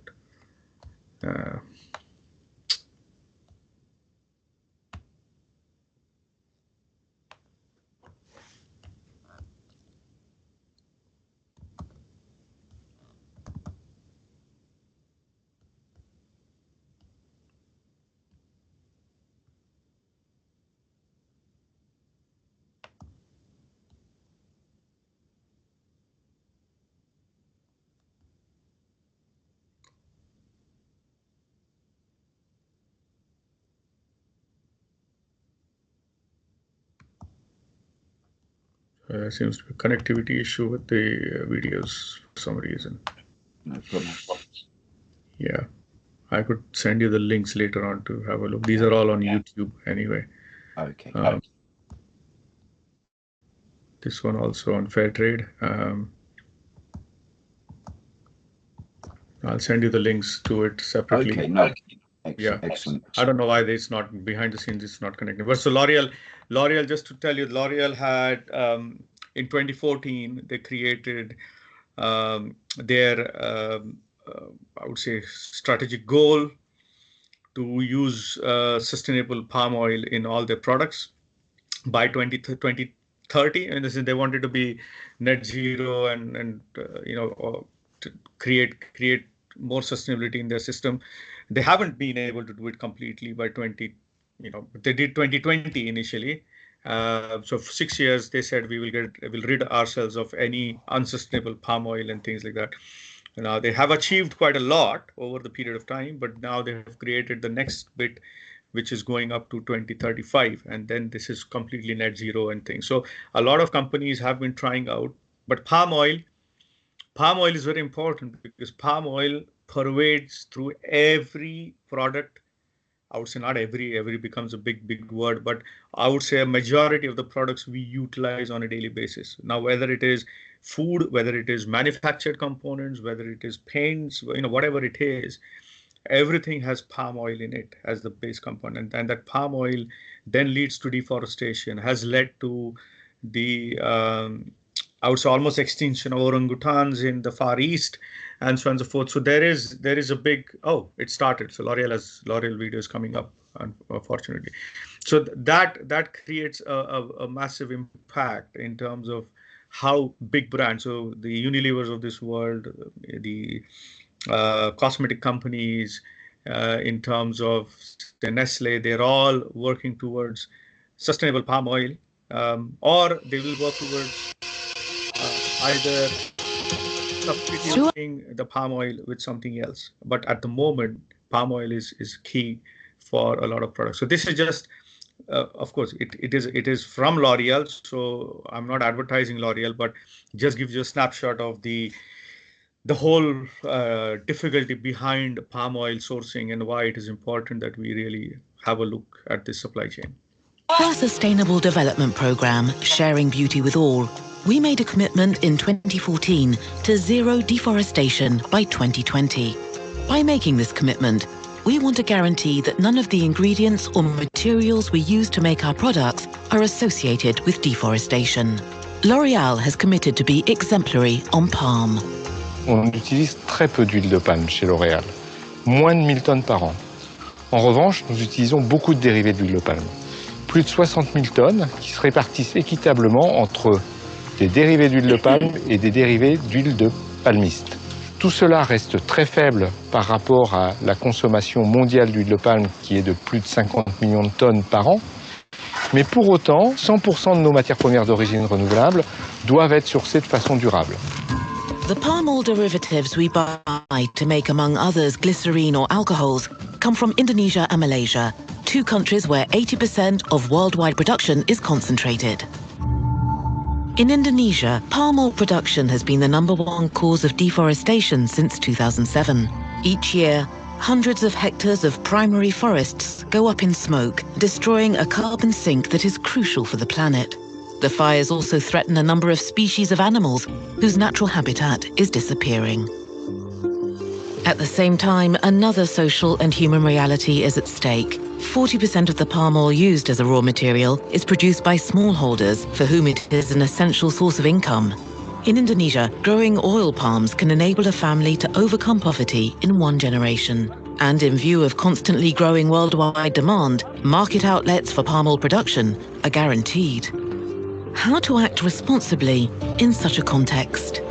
Seems to be a connectivity issue with the videos for some reason. No problem. Yeah, I could send you the links later on to have a look. These are all on YouTube anyway. Okay. This one also on fair trade. I'll send you the links to it separately. Okay. No. Yeah. Excellent. I don't know why it's not behind the scenes. It's not connected. But so L'Oreal, just to tell you, L'Oreal had in 2014 they created their I would say strategic goal to use sustainable palm oil in all their products by 2030. And this is, they wanted to be net zero and to create more sustainability in their system. They haven't been able to do it completely by 20, they did 2020 initially. So for 6 years, they said we'll rid ourselves of any unsustainable palm oil and things like that. Now they have achieved quite a lot over the period of time, but now they have created the next bit, which is going up to 2035, and then this is completely net zero and things. So a lot of companies have been trying out, but palm oil is very important because palm oil pervades through every product. I would say not every becomes a big word, but I would say a majority of the products we utilize on a daily basis. Now, whether it is food, whether it is manufactured components, whether it is paints, whatever it is, everything has palm oil in it as the base component. And that palm oil then leads to deforestation, has led to the I would say almost extinction of orangutans in the Far East, and so on and so forth. So there is a big, it started. So L'Oreal video is coming up, unfortunately. So that creates a massive impact in terms of how big brands, so the Unilevers of this world, the cosmetic companies, in terms of the Nestle, they're all working towards sustainable palm oil, or they will work towards either substituting the palm oil with something else. But at the moment, palm oil is key for a lot of products. So this is just, of course, it is from L'Oreal. So I'm not advertising L'Oreal, but just gives you a snapshot of the whole difficulty behind palm oil sourcing and why it is important that we really have a look at this supply chain. For our Sustainable Development Programme, Sharing Beauty with All, we made a commitment in 2014 to zero deforestation by 2020. By making this commitment, we want to guarantee that none of the ingredients or materials we use to make our products are associated with deforestation. L'Oréal has committed to be exemplary on palm. On utilise très peu d'huile de palme chez L'Oréal, moins de 1000 tonnes par an. En revanche, nous utilisons beaucoup de dérivés d'huile de palme. Plus de 60 000 tonnes qui se répartissent équitablement entre des dérivés d'huile de palme et des dérivés d'huile de palmiste. Tout cela reste très faible par rapport à la consommation mondiale d'huile de palme qui est de plus de 50 millions de tonnes par an. Mais pour autant, 100% de nos matières premières d'origine renouvelable doivent être sourcées de façon durable. The palm oil derivatives we buy to make, among others, glycerine or alcohols come from Indonesia and Malaysia, two countries where 80% of worldwide production is concentrated. In Indonesia, palm oil production has been the #1 cause of deforestation since 2007. Each year, hundreds of hectares of primary forests go up in smoke, destroying a carbon sink that is crucial for the planet. The fires also threaten a number of species of animals whose natural habitat is disappearing. At the same time, another social and human reality is at stake. 40% of the palm oil used as a raw material is produced by smallholders, for whom it is an essential source of income. In Indonesia, growing oil palms can enable a family to overcome poverty in 1 generation. And in view of constantly growing worldwide demand, market outlets for palm oil production are guaranteed. How to act responsibly in such a context?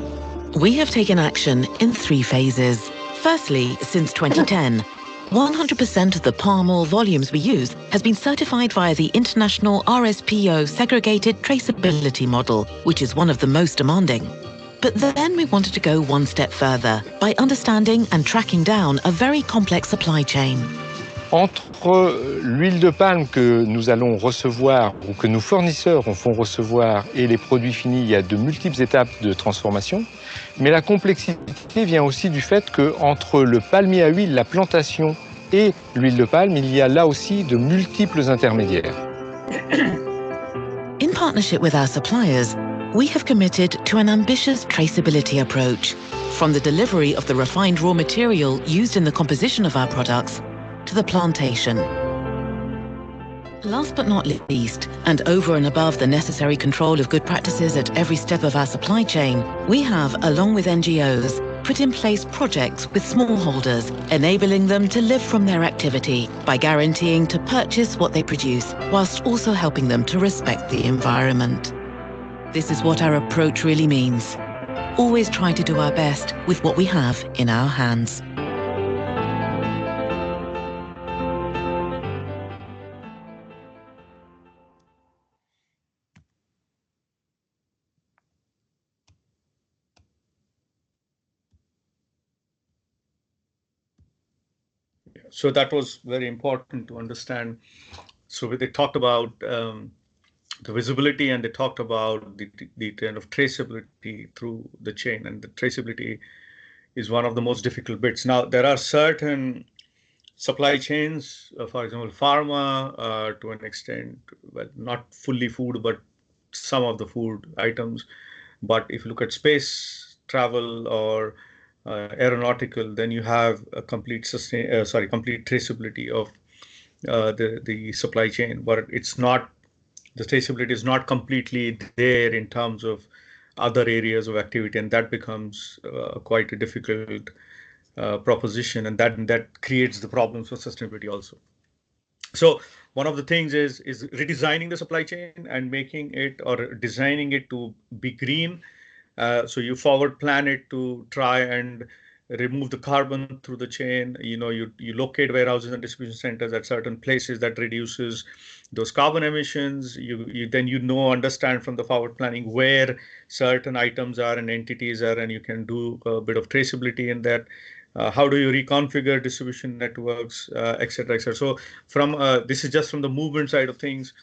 We have taken action in 3 phases. Firstly, since 2010, 100% of the palm oil volumes we use has been certified via the international RSPO segregated traceability model, which is one of the most demanding. But then we wanted to go 1 step further by understanding and tracking down a very complex supply chain. Entre l'huile de palme que nous allons recevoir ou que nos fournisseurs font recevoir et les produits finis, il y a de multiples étapes de transformation. Mais la complexité vient aussi du fait qu'entre le palmier à huile, la plantation et l'huile de palme, il y a là aussi de multiples intermédiaires. In partnership with our suppliers, we have committed to an ambitious traceability approach, from the delivery of the refined raw material used in the composition of our products to the plantation. Last but not least, and over and above the necessary control of good practices at every step of our supply chain, we have, along with NGOs, put in place projects with smallholders, enabling them to live from their activity by guaranteeing to purchase what they produce, whilst also helping them to respect the environment. This is what our approach really means. Always try to do our best with what we have in our hands. So that was very important to understand. So they talked about the visibility, and they talked about the kind of traceability through the chain, and the traceability is one of the most difficult bits. Now, there are certain supply chains, for example, pharma, to an extent, well, not fully food, but some of the food items. But if you look at space travel or aeronautical, then you have a complete traceability of the supply chain. But it's not, the traceability is not completely there in terms of other areas of activity, and that becomes quite a difficult proposition, and that creates the problems for sustainability also. So one of the things is redesigning the supply chain and making it, or designing it to be green. So you forward plan it to try and remove the carbon through the chain. You locate warehouses and distribution centers at certain places that reduces those carbon emissions. You understand from the forward planning where certain items are and entities are, and you can do a bit of traceability in that. How do you reconfigure distribution networks, et cetera, et cetera. So this is just from the movement side of things,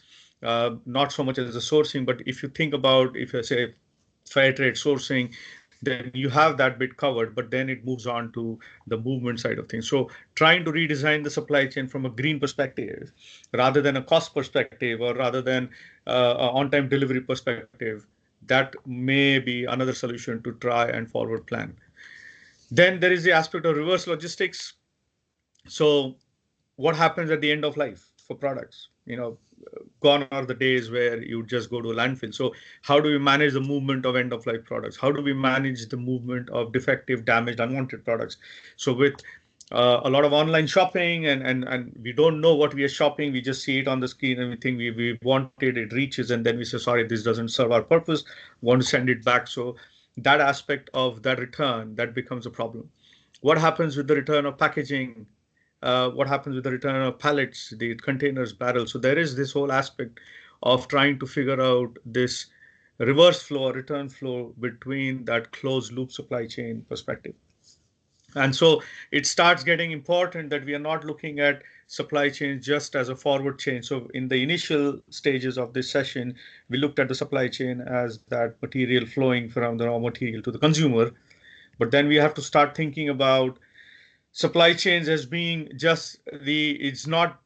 not so much as the sourcing. But if you think about, if I say fair trade sourcing, then you have that bit covered, but then it moves on to the movement side of things. So trying to redesign the supply chain from a green perspective, rather than a cost perspective, or rather than a on-time delivery perspective, that may be another solution to try and forward plan. Then there is the aspect of reverse logistics. So what happens at the end of life for products? Gone are the days where you just go to a landfill. So how do we manage the movement of end of life products? How do we manage the movement of defective, damaged, unwanted products? So with a lot of online shopping, and we don't know what we are shopping, we just see it on the screen and we think we want it reaches, and then we say, sorry, this doesn't serve our purpose, want to send it back. So that aspect of that return, that becomes a problem. What happens with the return of packaging? What happens with the return of pallets, the containers, barrels? So there is this whole aspect of trying to figure out this reverse flow or return flow between that closed loop supply chain perspective. And so it starts getting important that we are not looking at supply chain just as a forward chain. So in the initial stages of this session, we looked at the supply chain as that material flowing from the raw material to the consumer. But then we have to start thinking about supply chains as being just it's not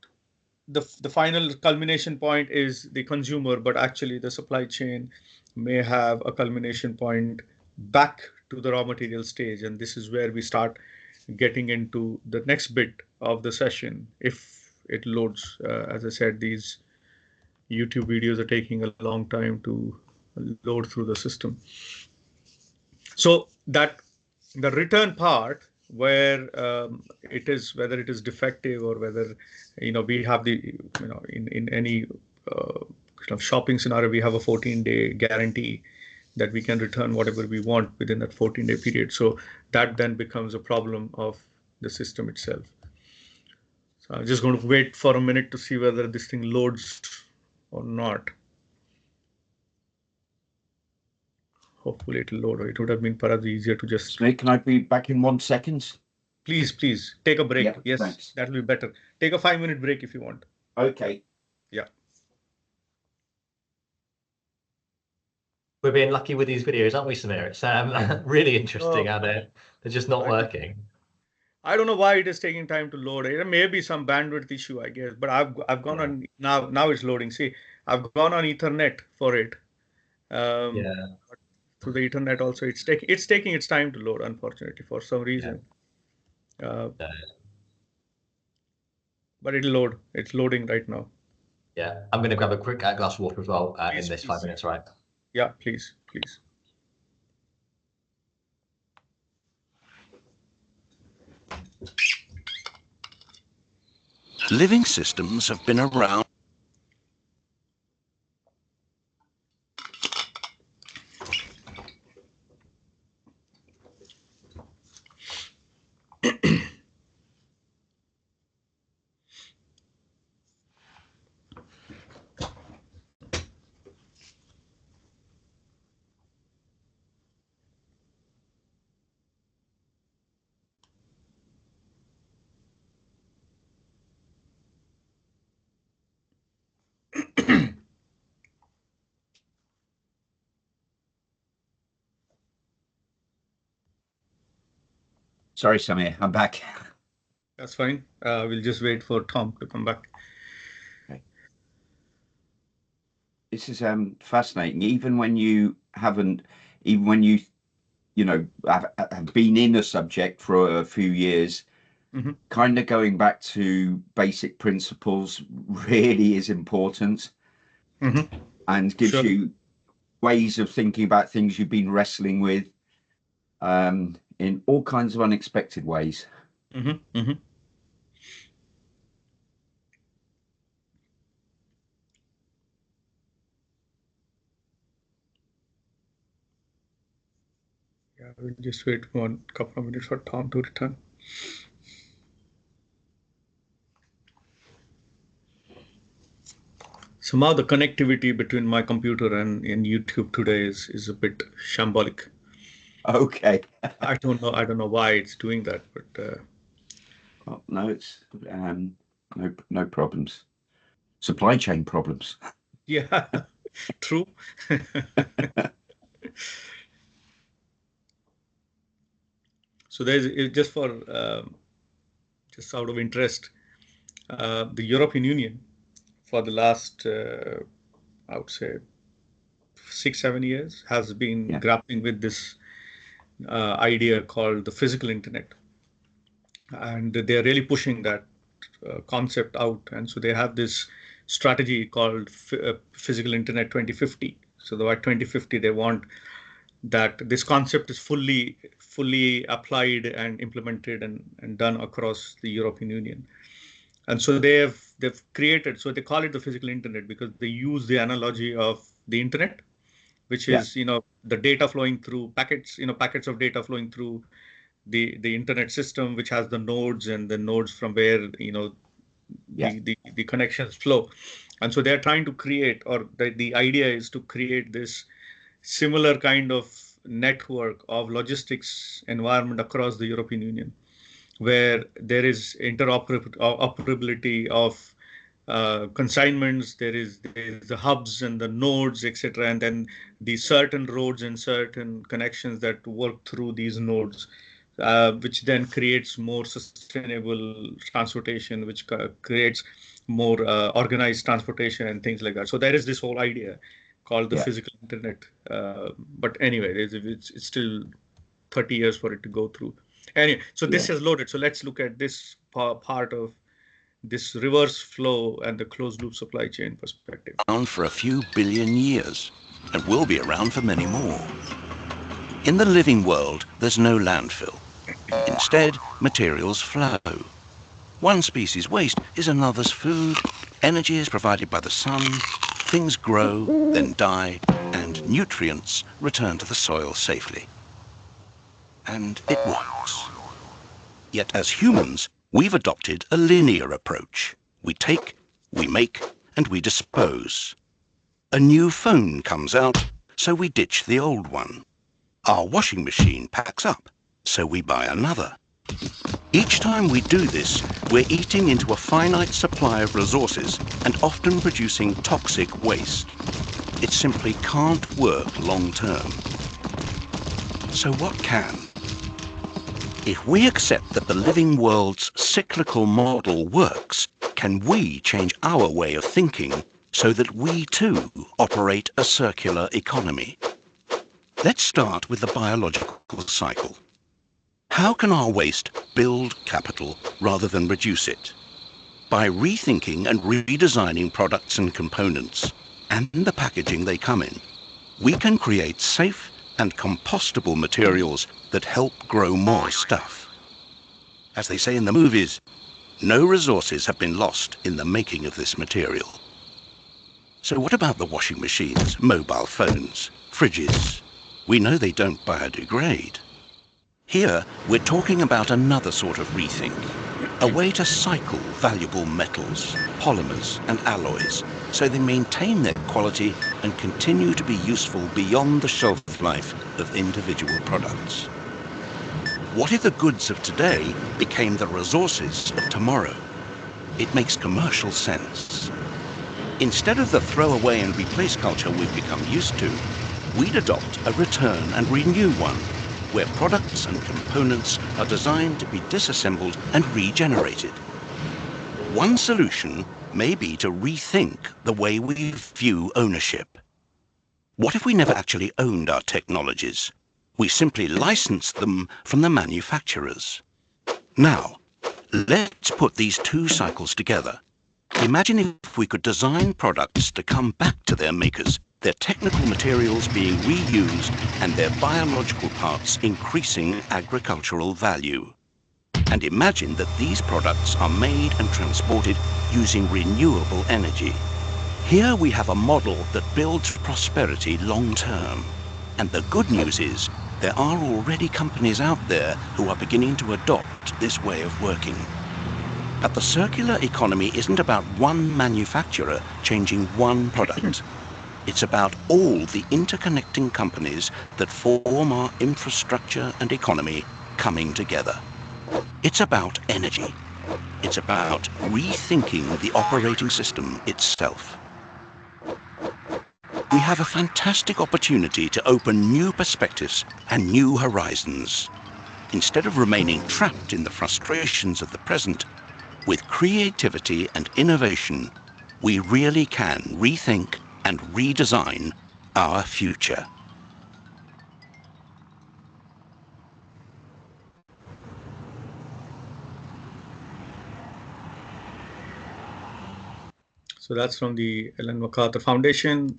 the final culmination point is the consumer, but actually the supply chain may have a culmination point back to the raw material stage. And this is where we start getting into the next bit of the session, if it loads. As I said, these YouTube videos are taking a long time to load through the system. So that the return part, where whether it is defective, or whether we have the in any kind of shopping scenario, we have a 14-day guarantee that we can return whatever we want within that 14-day period. So that then becomes a problem of the system itself. So I'm just going to wait for a minute to see whether this thing loads or not. Hopefully it'll load. It would have been perhaps easier to just... Snake, can I be back in 1 second? Please take a break. Yeah, Yes, thanks. that will be better. Take a 5-minute break if you want. Okay. Yeah. We're being lucky with these videos, aren't we, Samir? It's really interesting, Oh, and they're just not working. I don't know why it is taking time to load. It may be some bandwidth issue, I guess. But I've gone on now it's loading. See, I've gone on Ethernet for it. Yeah. Through the Ethernet also, it's taking its time to load. Unfortunately, for some reason. But it'll load. It's loading right now. Yeah, I'm going to grab a quick glass of water as well in this 5 minutes, right? Yeah, please. Living systems have been around. Sorry, Samir, I'm back. That's fine. We'll just wait for Tom to come back. Okay. This is fascinating. Even when you have been in a subject for a few years, kind of going back to basic principles really is important, and gives you ways of thinking about things you've been wrestling with in all kinds of unexpected ways. Yeah, we'll just wait one couple of minutes for Tom to return. Somehow the connectivity between my computer and YouTube today is a bit shambolic. Okay. I don't know why it's doing that, but well, no, it's no problems. Supply chain problems. Yeah, true. So there's just out of interest, the European Union for the last I would say 6-7 years has been grappling with this idea called the physical internet, and they're really pushing that concept out. And so they have this strategy called Physical Internet 2050. So by 2050, they want that this concept is fully applied and implemented and done across the European Union. And so they've created, so they call it the physical internet because they use the analogy of the internet, which is the data flowing through packets, packets of data flowing through the internet system, which has the nodes and the nodes from where the connections flow. And so they're trying to create, or the idea is to create this similar kind of network of logistics environment across the European Union, where there is interoperability of consignments, there is the hubs and the nodes, etc., and then the certain roads and certain connections that work through these nodes, which then creates more sustainable transportation, which creates more organized transportation and things like that. So there is this whole idea called the physical internet. But anyway, it's still 30 years for it to go through. Anyway, so this is loaded. So let's look at this part of this reverse flow and the closed loop supply chain perspective. Around for a few billion years and will be around for many more. In the living world, there's no landfill. Instead, materials flow. One species' waste is another's food. Energy is provided by the sun. Things grow, then die, and nutrients return to the soil safely. And it works. Yet as humans, we've adopted a linear approach. We take, we make, and we dispose. A new phone comes out, so we ditch the old one. Our washing machine packs up, so we buy another. Each time we do this, we're eating into a finite supply of resources and often producing toxic waste. It simply can't work long term. So what can? If we accept that the living world's cyclical model works, can we change our way of thinking so that we too operate a circular economy? Let's start with the biological cycle. How can our waste build capital rather than reduce it? By rethinking and redesigning products and components and the packaging they come in, we can create safe and compostable materials that help grow more stuff. As they say in the movies, no resources have been lost in the making of this material. So what about the washing machines, mobile phones, fridges? We know they don't biodegrade. Here, we're talking about another sort of rethink, a way to cycle valuable metals, polymers and alloys so they maintain their quality and continue to be useful beyond the shelf life of individual products. What if the goods of today became the resources of tomorrow? It makes commercial sense. Instead of the throw away and replace culture we've become used to, we'd adopt a return and renew one, where products and components are designed to be disassembled and regenerated. One solution may be to rethink the way we view ownership. What if we never actually owned our technologies? We simply licensed them from the manufacturers. Now, let's put these two cycles together. Imagine if we could design products to come back to their makers, their technical materials being reused and their biological parts increasing agricultural value. And imagine that these products are made and transported using renewable energy. Here we have a model that builds prosperity long term. And the good news is, there are already companies out there who are beginning to adopt this way of working. But the circular economy isn't about one manufacturer changing one product. It's about all the interconnecting companies that form our infrastructure and economy coming together. It's about energy. It's about rethinking the operating system itself. We have a fantastic opportunity to open new perspectives and new horizons. Instead of remaining trapped in the frustrations of the present, with creativity and innovation, we really can rethink and redesign our future. So that's from the Ellen MacArthur Foundation.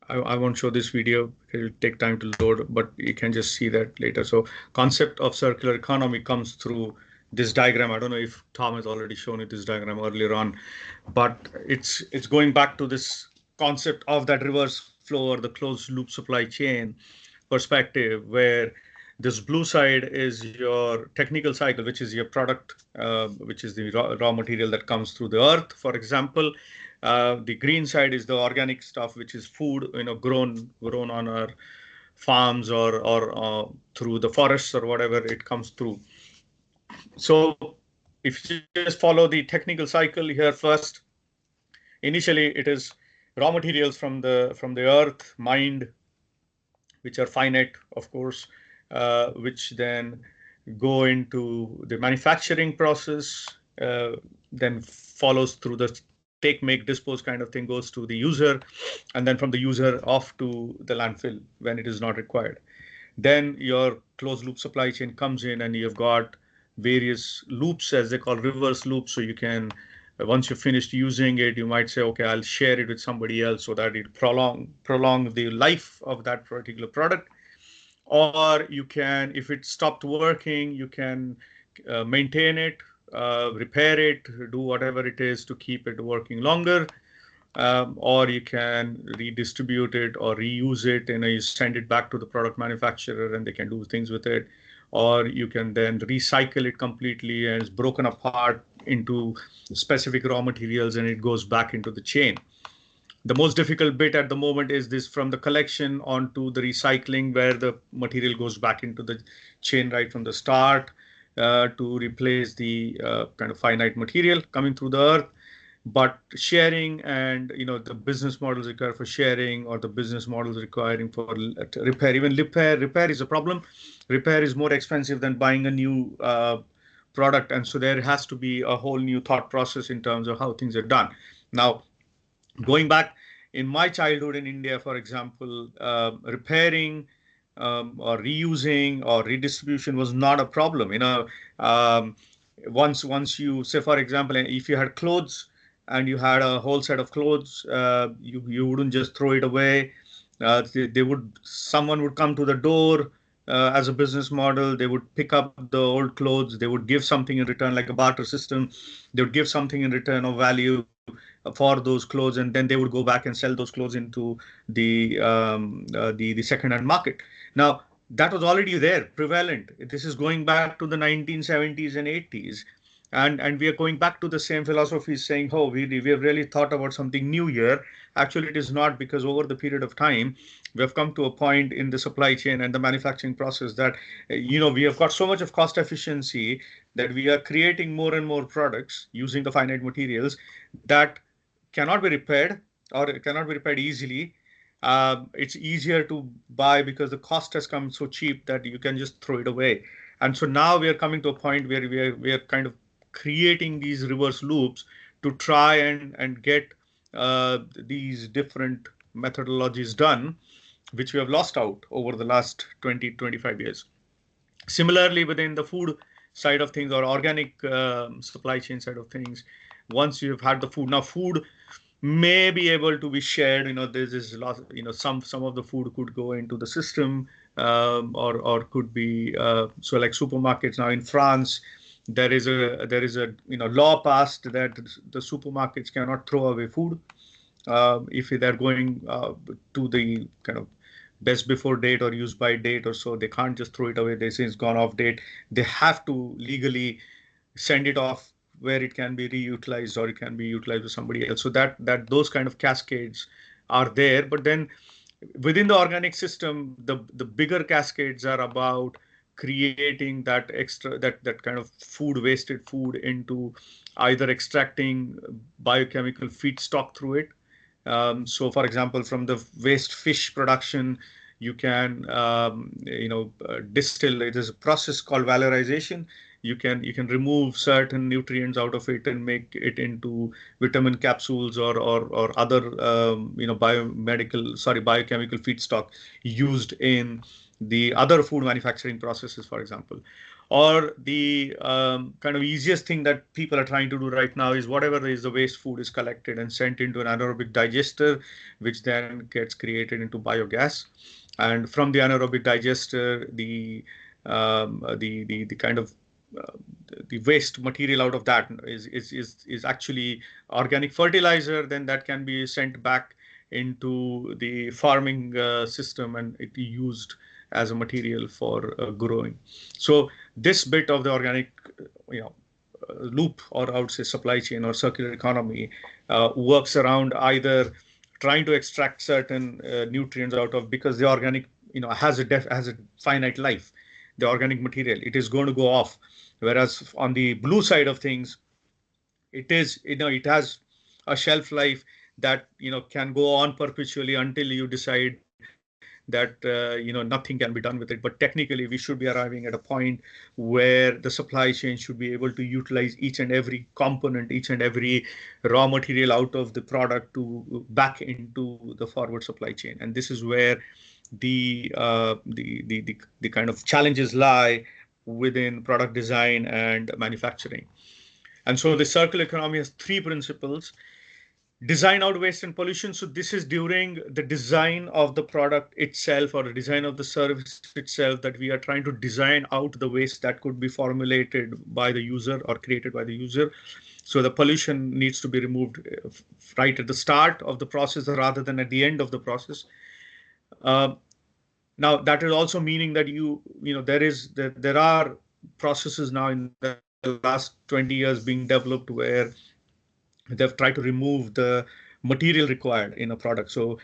I won't show this video. It will take time to load, but you can just see that later. So concept of circular economy comes through this diagram. I don't know if Tom has already shown you this diagram earlier on, but it's going back to this concept of that reverse flow or the closed loop supply chain perspective, where this blue side is your technical cycle, which is your product, which is the raw material that comes through the earth, for example. The green side is the organic stuff, which is food, grown on our farms or through the forests or whatever it comes through. So if you just follow the technical cycle here first, initially it is raw materials from the earth mined, which are finite, of course, which then go into the manufacturing process, then follows through the take, make, dispose kind of thing, goes to the user, and then from the user off to the landfill when it is not required. Then your closed loop supply chain comes in, and you've got various loops, as they call reverse loops. So you can, once you've finished using it, you might say, okay, I'll share it with somebody else so that it prolong the life of that particular product. Or you can, if it stopped working, you can maintain it, repair it, do whatever it is to keep it working longer. Or you can redistribute it or reuse it, and you send it back to the product manufacturer and they can do things with it. Or you can then recycle it completely and it's broken apart into specific raw materials and it goes back into the chain. The most difficult bit at the moment is this from the collection onto the recycling, where the material goes back into the chain right from the start to replace the kind of finite material coming through the earth. But sharing and the business models required for sharing, or the business models requiring for repair, even repair is a problem. Repair is more expensive than buying a new product, and so there has to be a whole new thought process in terms of how things are done. Now, going back in my childhood in India, for example, repairing or reusing or redistribution was not a problem. Um, once you say, for example, if you had clothes and you had a whole set of clothes, you wouldn't just throw it away. They would Someone would come to the door as a business model. They would pick up the old clothes. They would give something in return, like a barter system. They would give something in return of value for those clothes, and then they would go back and sell those clothes into the second-hand market. Now, that was already there, prevalent. This is going back to the 1970s and 80s, and we are going back to the same philosophy, saying, oh, we have really thought about something new here. Actually, it is not, because over the period of time, we have come to a point in the supply chain and the manufacturing process that we have got so much of cost efficiency that we are creating more and more products using the finite materials that cannot be repaired, or it cannot be repaired easily. It's easier to buy because the cost has come so cheap that you can just throw it away. And so now we are coming to a point where we are kind of creating these reverse loops to try and get these different methodologies done, which we have lost out over the last 20-25 years. Similarly, within the food side of things, or organic supply chain side of things, once you've had the food, now food may be able to be shared. There's this lot. Some of the food could go into the system, or could be so, like supermarkets now in France. There is a law passed that the supermarkets cannot throw away food if they're going to the kind of best before date or use by date or so. They can't just throw it away. They say it's gone off date. They have to legally send it off where it can be reutilized, or it can be utilized with somebody else. So that those kind of cascades are there. But then within the organic system, the bigger cascades are about creating that extra, that kind of food, wasted food, into either extracting biochemical feedstock through it. So, for example, from the waste fish production, you can distill. It is a process called valorization. You can remove certain nutrients out of it and make it into vitamin capsules, or other biochemical feedstock used in the other food manufacturing processes, for example. Or the kind of easiest thing that people are trying to do right now is, whatever is the waste food is collected and sent into an anaerobic digester, which then gets created into biogas. And from the anaerobic digester, the kind of the waste material out of that is actually organic fertilizer. Then that can be sent back into the farming system, and it used as a material for growing. So this bit of the organic, loop, or I would say supply chain or circular economy, works around either trying to extract certain nutrients out of, because the organic, has a finite life. The organic material, it is going to go off. Whereas on the blue side of things, it has a shelf life that can go on perpetually until you decide that nothing can be done with it. But technically, we should be arriving at a point where the supply chain should be able to utilize each and every component, each and every raw material out of the product to back into the forward supply chain. And this is where the kind of challenges lie within product design and manufacturing. And so the circular economy has three principles: design out waste and pollution. So this is during the design of the product itself, or the design of the service itself, that we are trying to design out the waste that could be formulated by the user or created by the user. So the pollution needs to be removed right at the start of the process rather than at the end of the process. Now, that is also meaning that there are processes now in the last 20 years being developed where they've tried to remove the material required in a product. So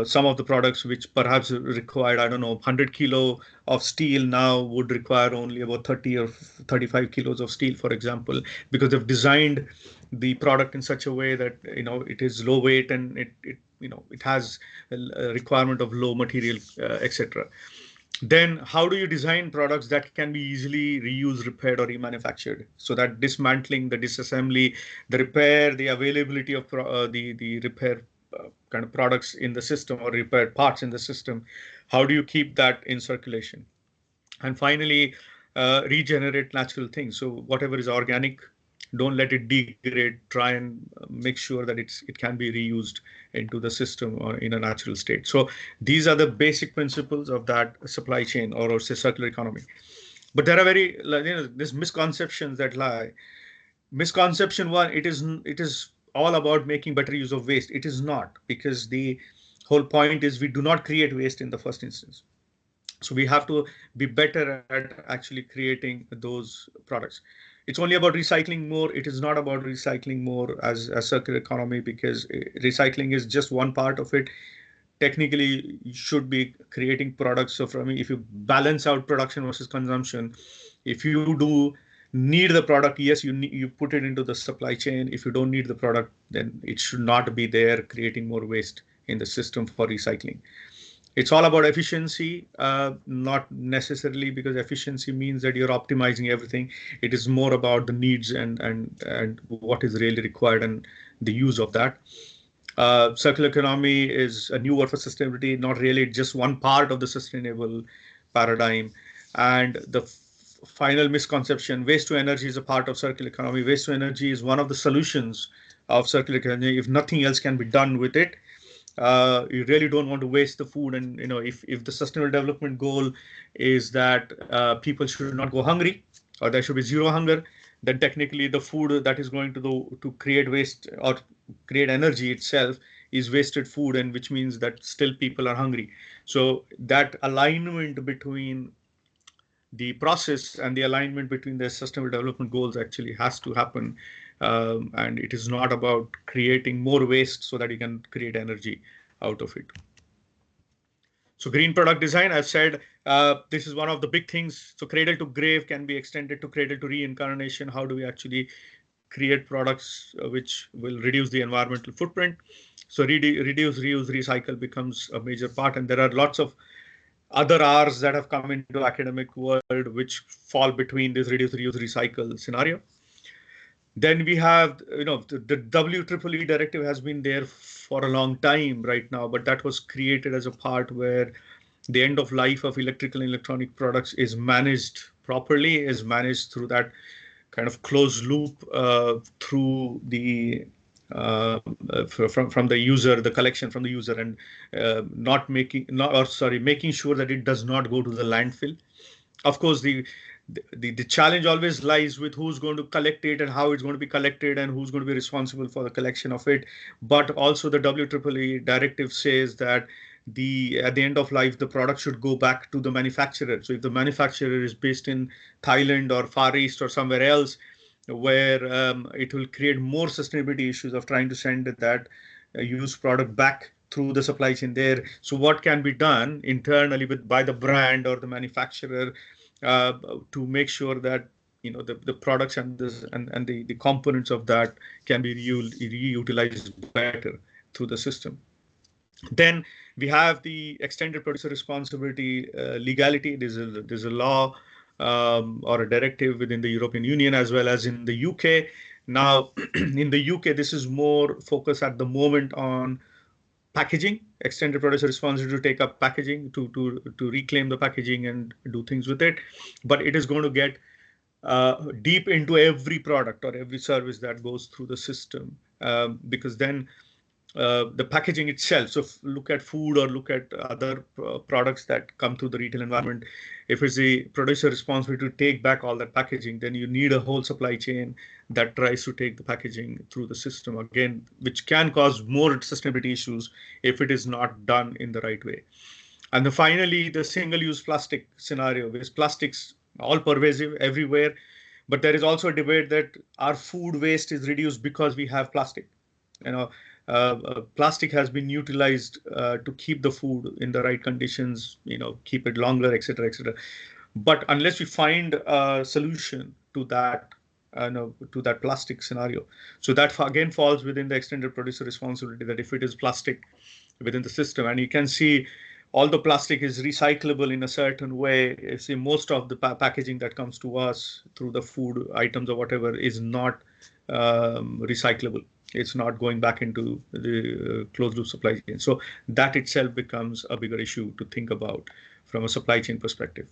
some of the products which perhaps required, I don't know, 100 kilo of steel now would require only about 30 or 35 kilos of steel, for example, because they've designed the product in such a way that, it is low weight and it has a requirement of low material, etc. Then how do you design products that can be easily reused, repaired, or remanufactured? So that dismantling, the disassembly, the repair, the availability of the repair kind of products in the system or repaired parts in the system, how do you keep that in circulation? And finally, regenerate natural things. So whatever is organic, don't let it degrade. Try and make sure that it can be reused into the system or in a natural state. So these are the basic principles of that supply chain, or say circular economy. But there are there's misconceptions that lie. Misconception one, it is all about making better use of waste. It is not, because the whole point is we do not create waste in the first instance. So we have to be better at actually creating those products. It's only about recycling more. It is not about recycling more as a circular economy, because recycling is just one part of it. Technically, you should be creating products. So if you balance out production versus consumption, if you do need the product, yes, you put it into the supply chain. If you don't need the product, then it should not be there creating more waste in the system for recycling. It's all about efficiency, not necessarily because efficiency means that you're optimizing everything. It is more about the needs and what is really required and the use of that. Circular economy is a new word for sustainability, not really just one part of the sustainable paradigm. And the final misconception, waste to energy is a part of circular economy. Waste to energy is one of the solutions of circular economy. If nothing else can be done with it, you really don't want to waste the food. And if the sustainable development goal is that people should not go hungry, or there should be zero hunger, then technically the food that is going to create waste or create energy itself is wasted food, and which means that still people are hungry. So that alignment between the process and the alignment between the sustainable development goals actually has to happen. And it is not about creating more waste so that you can create energy out of it. So green product design, I've said, this is one of the big things. So cradle to grave can be extended to cradle to reincarnation. How do we actually create products which will reduce the environmental footprint? So reduce, reuse, recycle becomes a major part. And there are lots of other R's that have come into academic world which fall between this reduce, reuse, recycle scenario. Then we have, the WEEE directive has been there for a long time right now, but that was created as a part where the end of life of electrical and electronic products is managed properly, is managed through that kind of closed loop through the from the user, the collection from the user, and making sure that it does not go to the landfill. Of course, the challenge always lies with who's going to collect it and how it's going to be collected and who's going to be responsible for the collection of it. But also the WEEE directive says that at the end of life, the product should go back to the manufacturer. So if the manufacturer is based in Thailand or Far East or somewhere else, where it will create more sustainability issues of trying to send that used product back through the supply chain there. So what can be done internally by the brand or the manufacturer to make sure that the products and the components of that can be reutilized better through the system. Then we have the extended producer responsibility legality. There's a law or a directive within the European Union as well as in the UK. Now, in the UK, this is more focused at the moment on packaging, extended producer responsibility to take up packaging, to reclaim the packaging and do things with it. But it is going to get deep into every product or every service that goes through the system, because then the packaging itself. So look at food or look at other products that come through the retail environment. If it's the producer responsibility to take back all that packaging, then you need a whole supply chain that tries to take the packaging through the system again, which can cause more sustainability issues if it is not done in the right way. And then finally, the single-use plastic scenario, with plastics all pervasive everywhere. But there is also a debate that our food waste is reduced because we have plastic. plastic has been utilized to keep the food in the right conditions, keep it longer, etc., etc. But unless we find a solution to that, no, to that plastic scenario, so that again falls within the extended producer responsibility. That if it is plastic within the system, and you can see all the plastic is recyclable in a certain way. You see, most of the packaging that comes to us through the food items or whatever is not recyclable. It's not going back into the closed loop supply chain. So that itself becomes a bigger issue to think about from a supply chain perspective.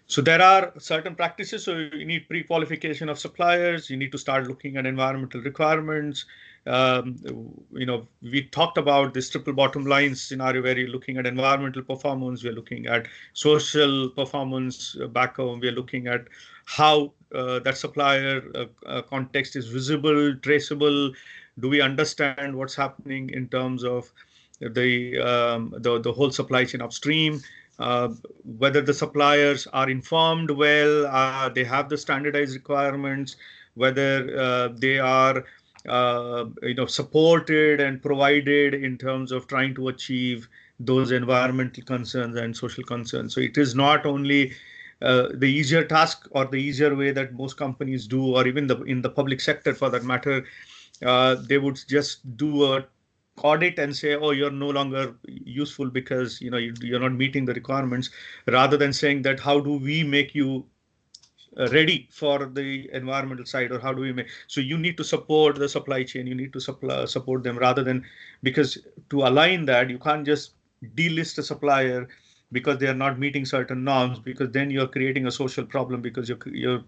So there are certain practices. So you need pre-qualification of suppliers. You need to start looking at environmental requirements. We talked about this triple bottom line scenario where you're looking at environmental performance. We're looking at social performance back home. We're looking at how that supplier context is visible, traceable. Do we understand what's happening in terms of the whole supply chain upstream? Whether the suppliers are informed well, they have the standardized requirements, whether they are supported and provided in terms of trying to achieve those environmental concerns and social concerns. So it is not only the easier task or the easier way that most companies do, or even in the public sector for that matter, they would just do a audit and say, oh, you're no longer useful because you're not meeting the requirements, rather than saying that how do we make you ready for the environmental side, or how do we make, so you need to support the supply chain, you need to support them, rather than, because to align that, you can't just delist a supplier because they are not meeting certain norms, because then you're creating a social problem, because you're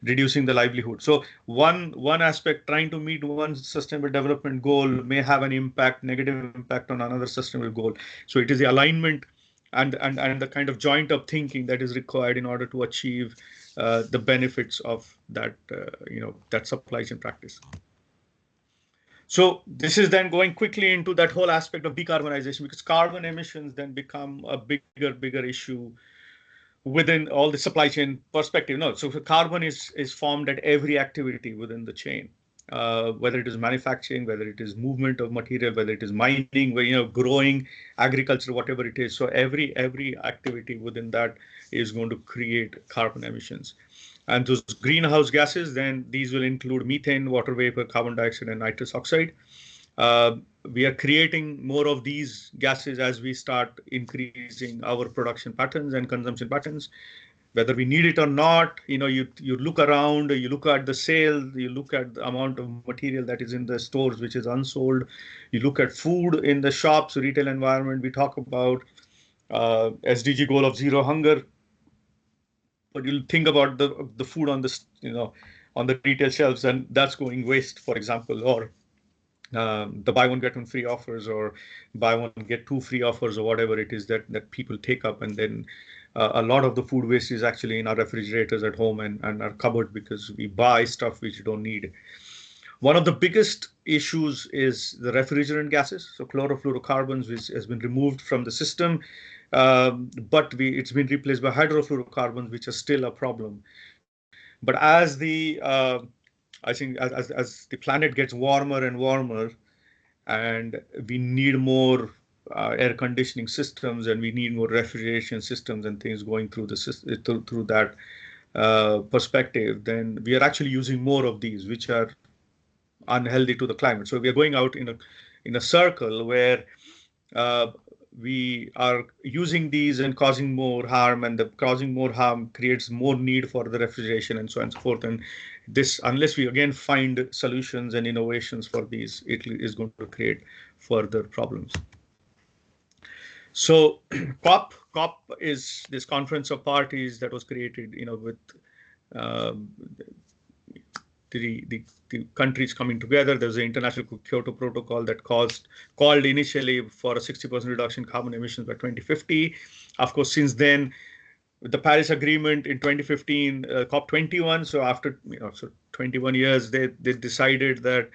reducing the livelihood. So one aspect, trying to meet one sustainable development goal may have an impact, negative impact on another sustainable goal. So it is the alignment and the kind of joint up thinking that is required in order to achieve the benefits of that that supply chain practice. So this is then going quickly into that whole aspect of decarbonization, because carbon emissions then become a bigger issue within all the supply chain perspective. No, so carbon is formed at every activity within the chain, whether it is manufacturing, whether it is movement of material, whether it is mining, growing, agriculture, whatever it is. So every activity within that is going to create carbon emissions. And those greenhouse gases, then these will include methane, water vapor, carbon dioxide, and nitrous oxide. We are creating more of these gases as we start increasing our production patterns and consumption patterns, whether we need it or not. You look around, you look at the sales, you look at the amount of material that is in the stores which is unsold, you look at food in the shops, retail environment. We talk about SDG goal of zero hunger, but you'll think about the food on the on the retail shelves, and that's going waste, for example, or the buy one get one free offers, or buy one get two free offers, or whatever it is that people take up. And then a lot of the food waste is actually in our refrigerators at home and our cupboard, because we buy stuff which you don't need. One of the biggest issues is the refrigerant gases. So chlorofluorocarbons, which has been removed from the system, but it's been replaced by hydrofluorocarbons, which are still a problem. But as I think as the planet gets warmer and warmer, and we need more air conditioning systems, and we need more refrigeration systems and things going through through that perspective, then we are actually using more of these, which are unhealthy to the climate. So we are going out in a circle where we are using these and causing more harm, and the causing more harm creates more need for the refrigeration and so on and so forth. And this, unless we again find solutions and innovations for these, it is going to create further problems. So COP is this conference of parties that was created, with the countries coming together. There's an international Kyoto Protocol that called initially for a 60% reduction in carbon emissions by 2050. Of course, since then, with the Paris Agreement in 2015, COP21. So after 21 years, they decided that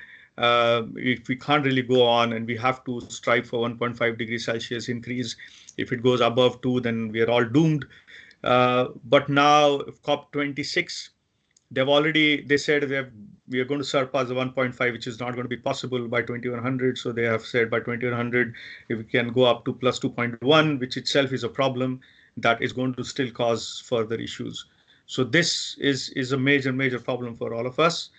if we can't really go on, and we have to strive for 1.5 degrees Celsius increase. If it goes above 2, then we are all doomed. But now COP26, they said we are going to surpass the 1.5, which is not going to be possible by 2100. So they have said by 2100, if we can go up to plus 2.1, which itself is a problem, that is going to still cause further issues. So this is a major problem for all of us.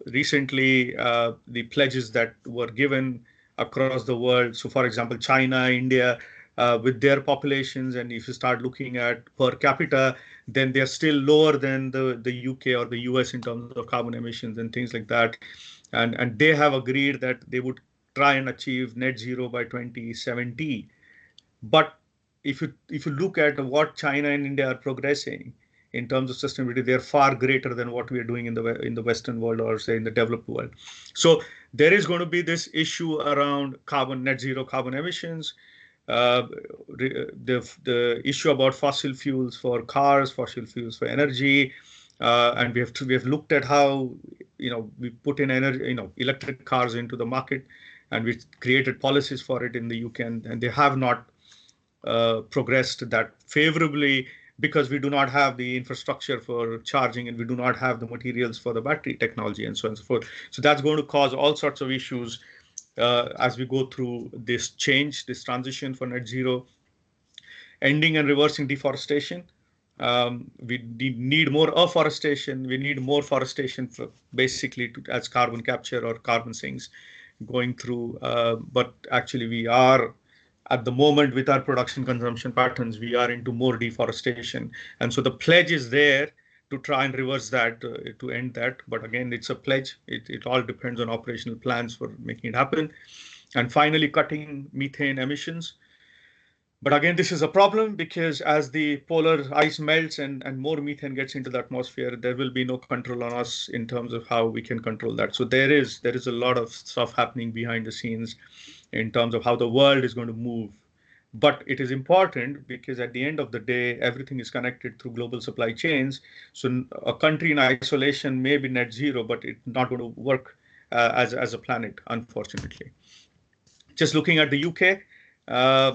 Recently, the pledges that were given across the world. So, for example, China, India, with their populations, and if you start looking at per capita, then they're still lower than the UK or the US in terms of carbon emissions and things like that. And they have agreed that they would try and achieve net zero by 2070. But if you look at what China and India are progressing in terms of sustainability, they're far greater than what we are doing in the Western world, or say in the developed world. So there is going to be this issue around net zero carbon emissions, the issue about fossil fuels for cars, fossil fuels for energy, and we have looked at how we put in energy, electric cars into the market, and we created policies for it in the UK, and they have not progressed that favorably, because we do not have the infrastructure for charging, and we do not have the materials for the battery technology, and so on and so forth. So that's going to cause all sorts of issues as we go through this transition for net zero. Ending and reversing deforestation. We need more afforestation. We need more forestation for basically as carbon capture or carbon sinks going through. But actually, we are at the moment with our production consumption patterns, we are into more deforestation. And so the pledge is there to try and reverse that, to end that. But again, it's a pledge. It all depends on operational plans for making it happen. And finally, cutting methane emissions. But again, this is a problem because as the polar ice melts and more methane gets into the atmosphere, there will be no control on us in terms of how we can control that. So there is a lot of stuff happening behind the scenes in terms of how the world is going to move. But it is important because at the end of the day, everything is connected through global supply chains. So a country in isolation may be net zero, but it's not going to work as a planet, unfortunately. Just looking at the UK,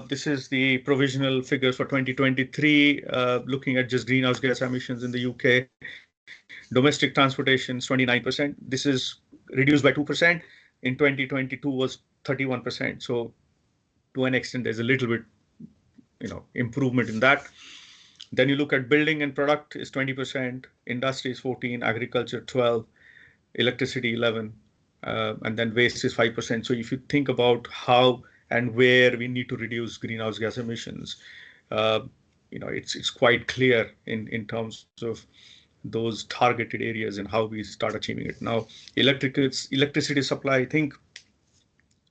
this is the provisional figures for 2023, looking at just greenhouse gas emissions in the UK. Domestic transportation is 29%. This is reduced by 2%. In 2022 was 31%. So to an extent, there's a little bit, improvement in that. Then you look at building and product is 20%, industry is 14%, agriculture 12%, electricity 11%, and then waste is 5%. So if you think about how and where we need to reduce greenhouse gas emissions, it's quite clear in terms of those targeted areas and how we start achieving it. Now, electricity supply, I think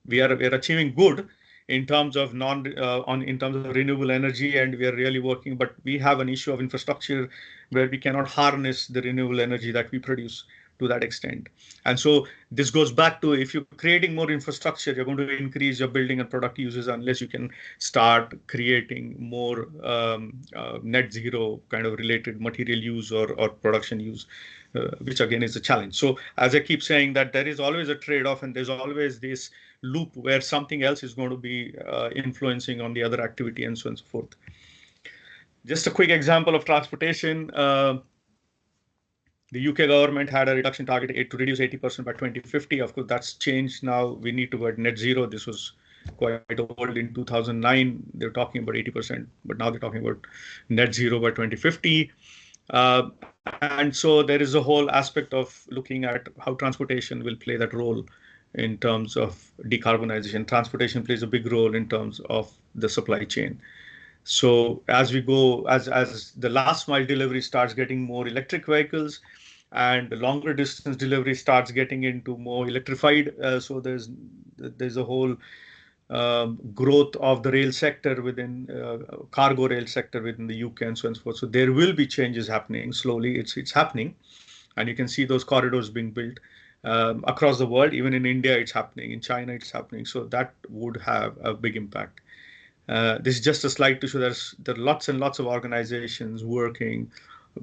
we are achieving good in terms of in terms of renewable energy, and we are really working. But we have an issue of infrastructure where we cannot harness the renewable energy that we produce to that extent. And so this goes back to, if you're creating more infrastructure, you're going to increase your building and product uses unless you can start creating more net zero kind of related material use or production use, which again is a challenge. So as I keep saying, that there is always a trade-off, and there's always this loop where something else is going to be influencing on the other activity, and so on and so forth. Just a quick example of transportation. The UK government had a reduction target to reduce 80% by 2050. Of course, that's changed now. We need to go at net zero. This was quite old in 2009. They were talking about 80%, but now they're talking about net zero by 2050. And so there is a whole aspect of looking at how transportation will play that role in terms of decarbonization. Transportation plays a big role in terms of the supply chain. So as we go, as the last mile delivery starts getting more electric vehicles, and the longer distance delivery starts getting into more electrified, so there's a whole growth of the rail sector within cargo rail sector within the UK, and so on and so forth. So there will be changes happening slowly. It's happening, and you can see those corridors being built across the world. Even in India, it's happening. In China, it's happening. So that would have a big impact. This is just a slide to show there are lots and lots of organizations working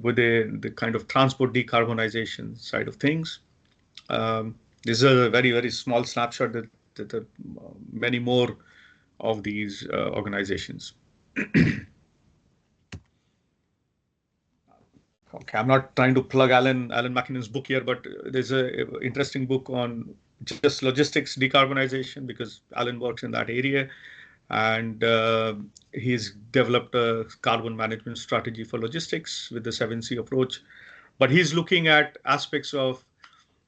within the kind of transport decarbonization side of things. This is a very, very small snapshot that there are many more of these organizations. Okay. Okay, I'm not trying to plug Alan McKinnon's book here, but there's a interesting book on just logistics decarbonization because Alan works in that area, and he's developed a carbon management strategy for logistics with the 7C approach. But he's looking at aspects of,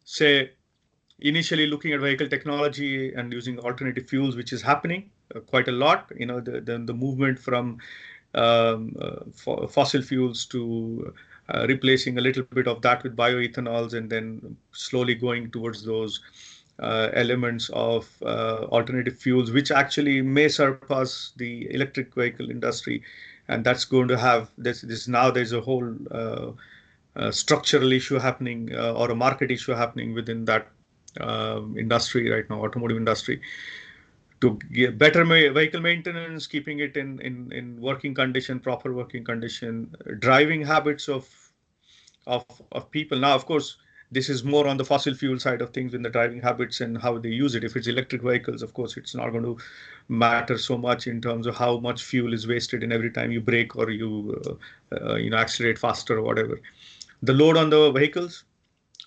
say, initially looking at vehicle technology and using alternative fuels, which is happening quite a lot. The movement from fossil fuels to replacing a little bit of that with bioethanols, and then slowly going towards those elements of alternative fuels, which actually may surpass the electric vehicle industry. And that's going to have this now there's a whole structural issue happening or a market issue happening within that industry right now, automotive industry, to get better vehicle maintenance, keeping it in working condition, proper working condition, driving habits of people. Now, of course, this is more on the fossil fuel side of things in the driving habits and how they use it. If it's electric vehicles, of course, it's not going to matter so much in terms of how much fuel is wasted in every time you brake or you accelerate faster or whatever. The load on the vehicles,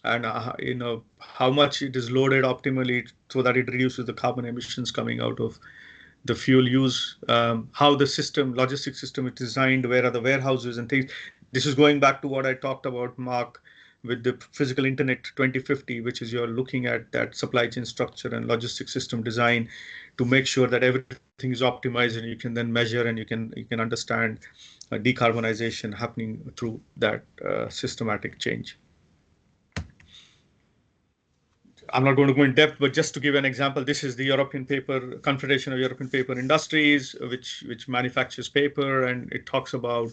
and how much it is loaded optimally so that it reduces the carbon emissions coming out of the fuel use, how the logistics system is designed, where are the warehouses and things. This is going back to what I talked about, Mark, with the physical internet 2050, which is you're looking at that supply chain structure and logistics system design to make sure that everything is optimized, and you can then measure and you can understand decarbonization happening through that systematic change. I'm not going to go in depth, but just to give an example, this is the European Paper Confederation of European Paper Industries, which manufactures paper, and it talks about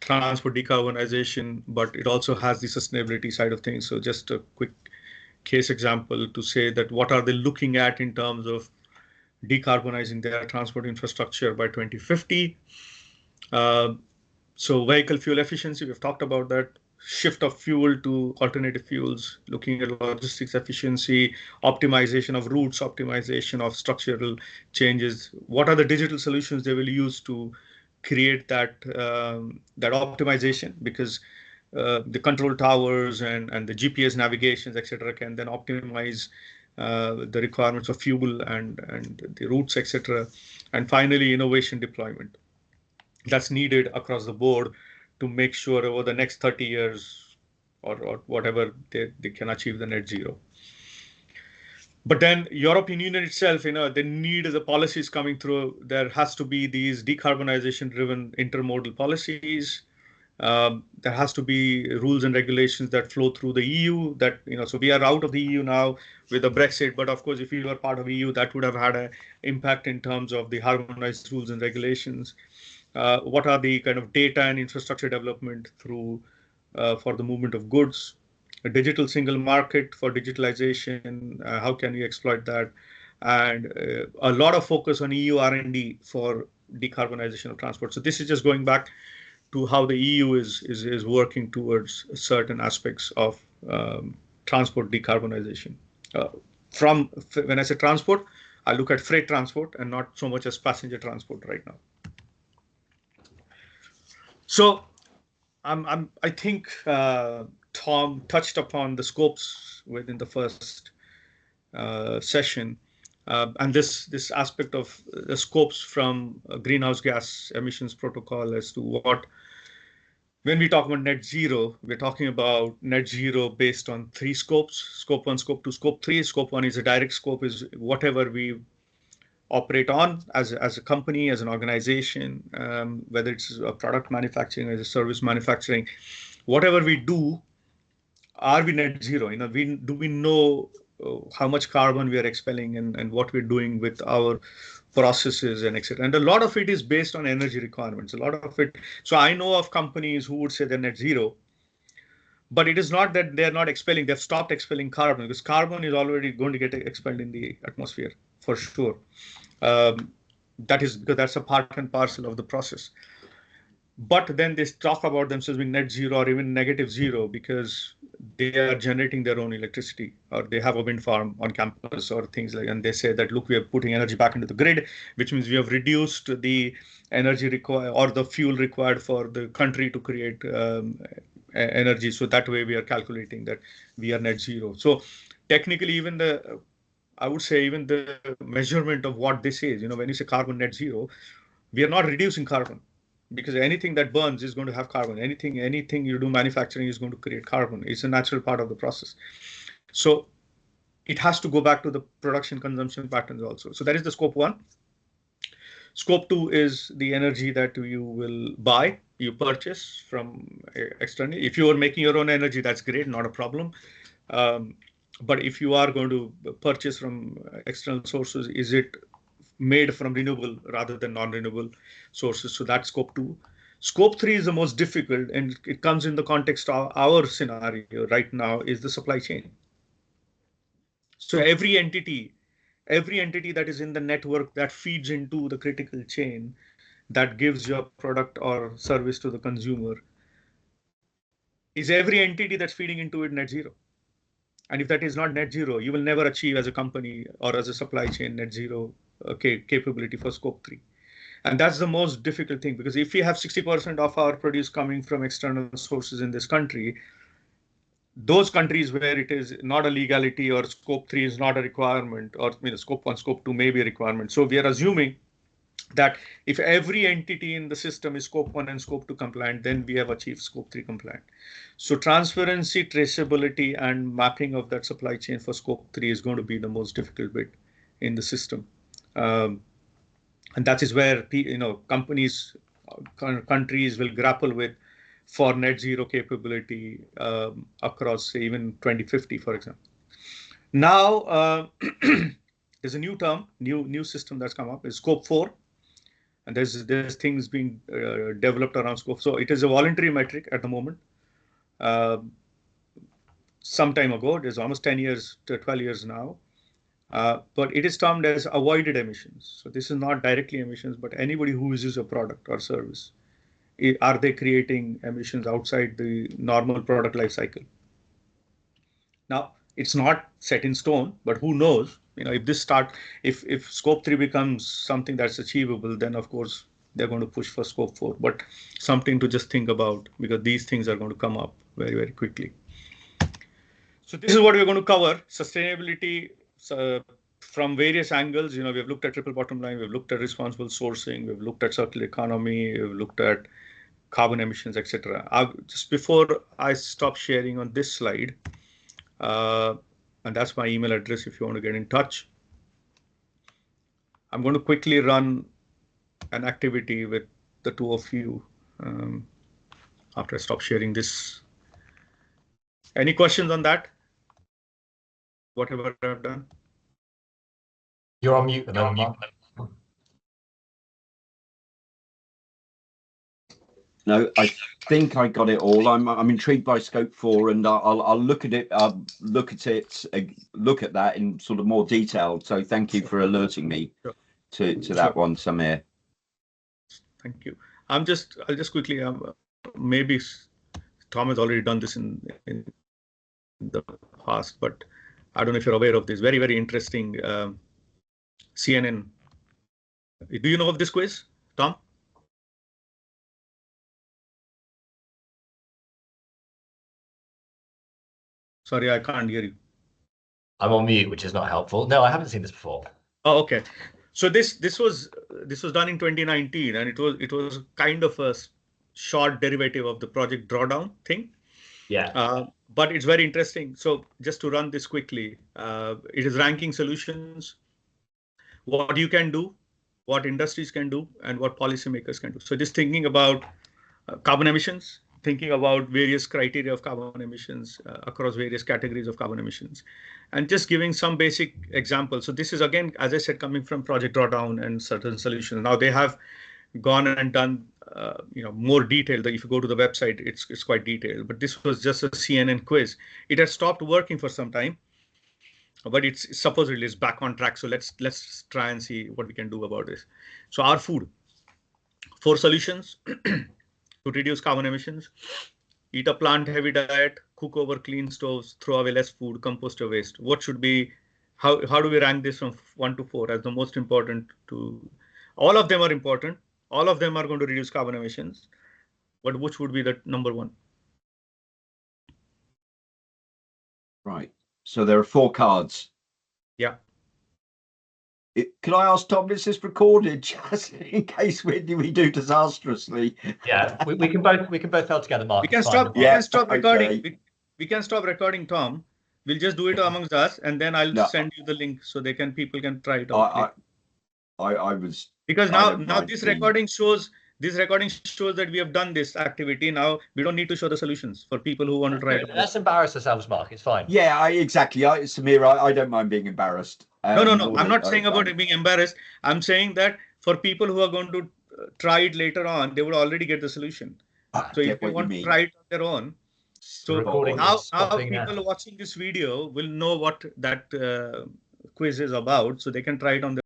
transport decarbonization, but it also has the sustainability side of things. So just a quick case example to say that what are they looking at in terms of decarbonizing their transport infrastructure by 2050. So vehicle fuel efficiency, we've talked about that. Shift of fuel to alternative fuels, looking at logistics efficiency, optimization of routes, optimization of structural changes. What are the digital solutions they will use to create that optimization? Because the control towers and the GPS navigations, etc., can then optimize the requirements of fuel and the routes, etc. And finally, innovation deployment that's needed across the board to make sure over the next 30 years or whatever they can achieve the net zero. But then European Union itself, the need of the policies coming through, there has to be these decarbonization driven intermodal policies. There has to be rules and regulations that flow through the EU that, so we are out of the EU now with the Brexit, but of course, if you were part of EU, that would have had an impact in terms of the harmonized rules and regulations. What are the kind of data and infrastructure development through for the movement of goods, a digital single market for digitalization, how can we exploit that, and a lot of focus on EU R&D for decarbonization of transport. So this is just going back to how the EU is working towards certain aspects of transport decarbonization. When I say transport, I look at freight transport and not so much as passenger transport right now. So I think Tom touched upon the scopes within the first session, and this aspect of the scopes from a greenhouse gas emissions protocol as to what, when we talk about net zero, we're talking about net zero based on 3 scopes: scope 1, scope 2, scope 3. Scope 1 is a direct scope, is whatever we operate on as a company, as an organization, whether it's a product manufacturing, as a service manufacturing, whatever we do, are we net zero? Do we know how much carbon we are expelling and what we're doing with our processes and etc. And a lot of it is based on energy requirements. A lot of it. So I know of companies who would say they're net zero, but it is not that they're not expelling. They've stopped expelling carbon because carbon is already going to get expelled in the atmosphere for sure. That is because that's a part and parcel of the process. But then they talk about themselves being net zero or even negative zero because they are generating their own electricity, or they have a wind farm on campus or things like, and they say that, look, we are putting energy back into the grid, which means we have reduced the energy required or the fuel required for the country to create energy. So that way we are calculating that we are net zero. So technically, even I would say even the measurement of what this is, when you say carbon net zero, we are not reducing carbon, because anything that burns is going to have carbon. Anything you do manufacturing is going to create carbon. It's a natural part of the process. So it has to go back to the production consumption patterns also. So that is the scope 1. Scope 2 is the energy that you will buy, you purchase from externally. If you are making your own energy, that's great, not a problem. But if you are going to purchase from external sources, is it made from renewable rather than non-renewable sources? So that's scope 2. Scope 3 is the most difficult, and it comes in the context of our scenario right now, is the supply chain. So every entity that is in the network that feeds into the critical chain that gives your product or service to the consumer, is every entity that's feeding into it net zero? And if that is not net zero, you will never achieve as a company or as a supply chain net zero capability for scope 3. And that's the most difficult thing, because if we have 60% of our produce coming from external sources in this country, those countries where it is not a legality or scope 3 is not a requirement, or scope 1, scope 2 may be a requirement. So we are assuming that if every entity in the system is scope 1 and scope 2 compliant, then we have achieved scope 3 compliant. So transparency, traceability, and mapping of that supply chain for scope 3 is going to be the most difficult bit in the system. And that is where companies, countries will grapple with for net zero capability across, say, even 2050, for example. Now, there's a new term, new system that's come up, is scope 4. And there's things being developed around scope. So it is a voluntary metric at the moment. Some time ago, it is almost 10 years to 12 years now. But it is termed as avoided emissions. So this is not directly emissions, but anybody who uses a product or service, are they creating emissions outside the normal product life cycle? Now, it's not set in stone, but who knows? If scope 3 becomes something that's achievable, then of course they're going to push for scope 4. But something to just think about, because these things are going to come up very, very quickly. So this is what we're going to cover: sustainability from various angles. We've looked at triple bottom line, we've looked at responsible sourcing, we've looked at circular economy, we've looked at carbon emissions, etc. Just before I stop sharing on this slide, and that's my email address if you want to get in touch, I'm going to quickly run an activity with the two of you after I stop sharing this. Any questions on that? Whatever I've done? You're on mute. No, I think I got it all. I'm intrigued by scope 4, and I'll look at it. Look at that in sort of more detail. So thank you for alerting me to that one, Samir. Thank you. I'll just quickly. Maybe Tom has already done this in the past, but I don't know if you're aware of this very, very interesting CNN. Do you know of this quiz, Tom? Sorry, I can't hear you. I'm on mute, which is not helpful. No, I haven't seen this before. Oh, okay. So this was done in 2019, and it was kind of a short derivative of the Project Drawdown thing. Yeah. But it's very interesting. So just to run this quickly, it is ranking solutions, what you can do, what industries can do, and what policymakers can do. So just thinking about carbon emissions, thinking about various criteria of carbon emissions across various categories of carbon emissions, and just giving some basic examples. So this is, again, as I said, coming from Project Drawdown and certain solutions. Now they have gone and done more detailed. If you go to the website, it's quite detailed. But this was just a CNN quiz. It has stopped working for some time, but it's supposedly is back on track. So let's try and see what we can do about this. So our food, 4 solutions to reduce carbon emissions: eat a plant-heavy diet, cook over clean stoves, throw away less food, compost your waste. What should be? How do we rank this from 1 to 4 as the most important? All of them are important. All of them are going to reduce carbon emissions, but which would be the number 1? Right. So there are 4 cards. Yeah. Can I ask Tom, is this recorded just in case we do disastrously? Yeah, we can both help together, Mark. We can it's fine. stop. We Yeah, can stop recording. okay. We can stop recording, Tom. We'll just do it amongst us, and then I'll No, send you the link so people can try it out. I was Because I now don't mind this being- recording shows that we have done this activity. Now we don't need to show the solutions for people who want to try it. Let's embarrass ourselves, Mark. It's fine. Yeah, exactly. Samir, I don't mind being embarrassed. No. I'm not saying about being embarrassed. I'm saying that for people who are going to try it later on, they would already get the solution. So if they want to try it on their own, so now people watching this video will know what that quiz is about, so they can try it on their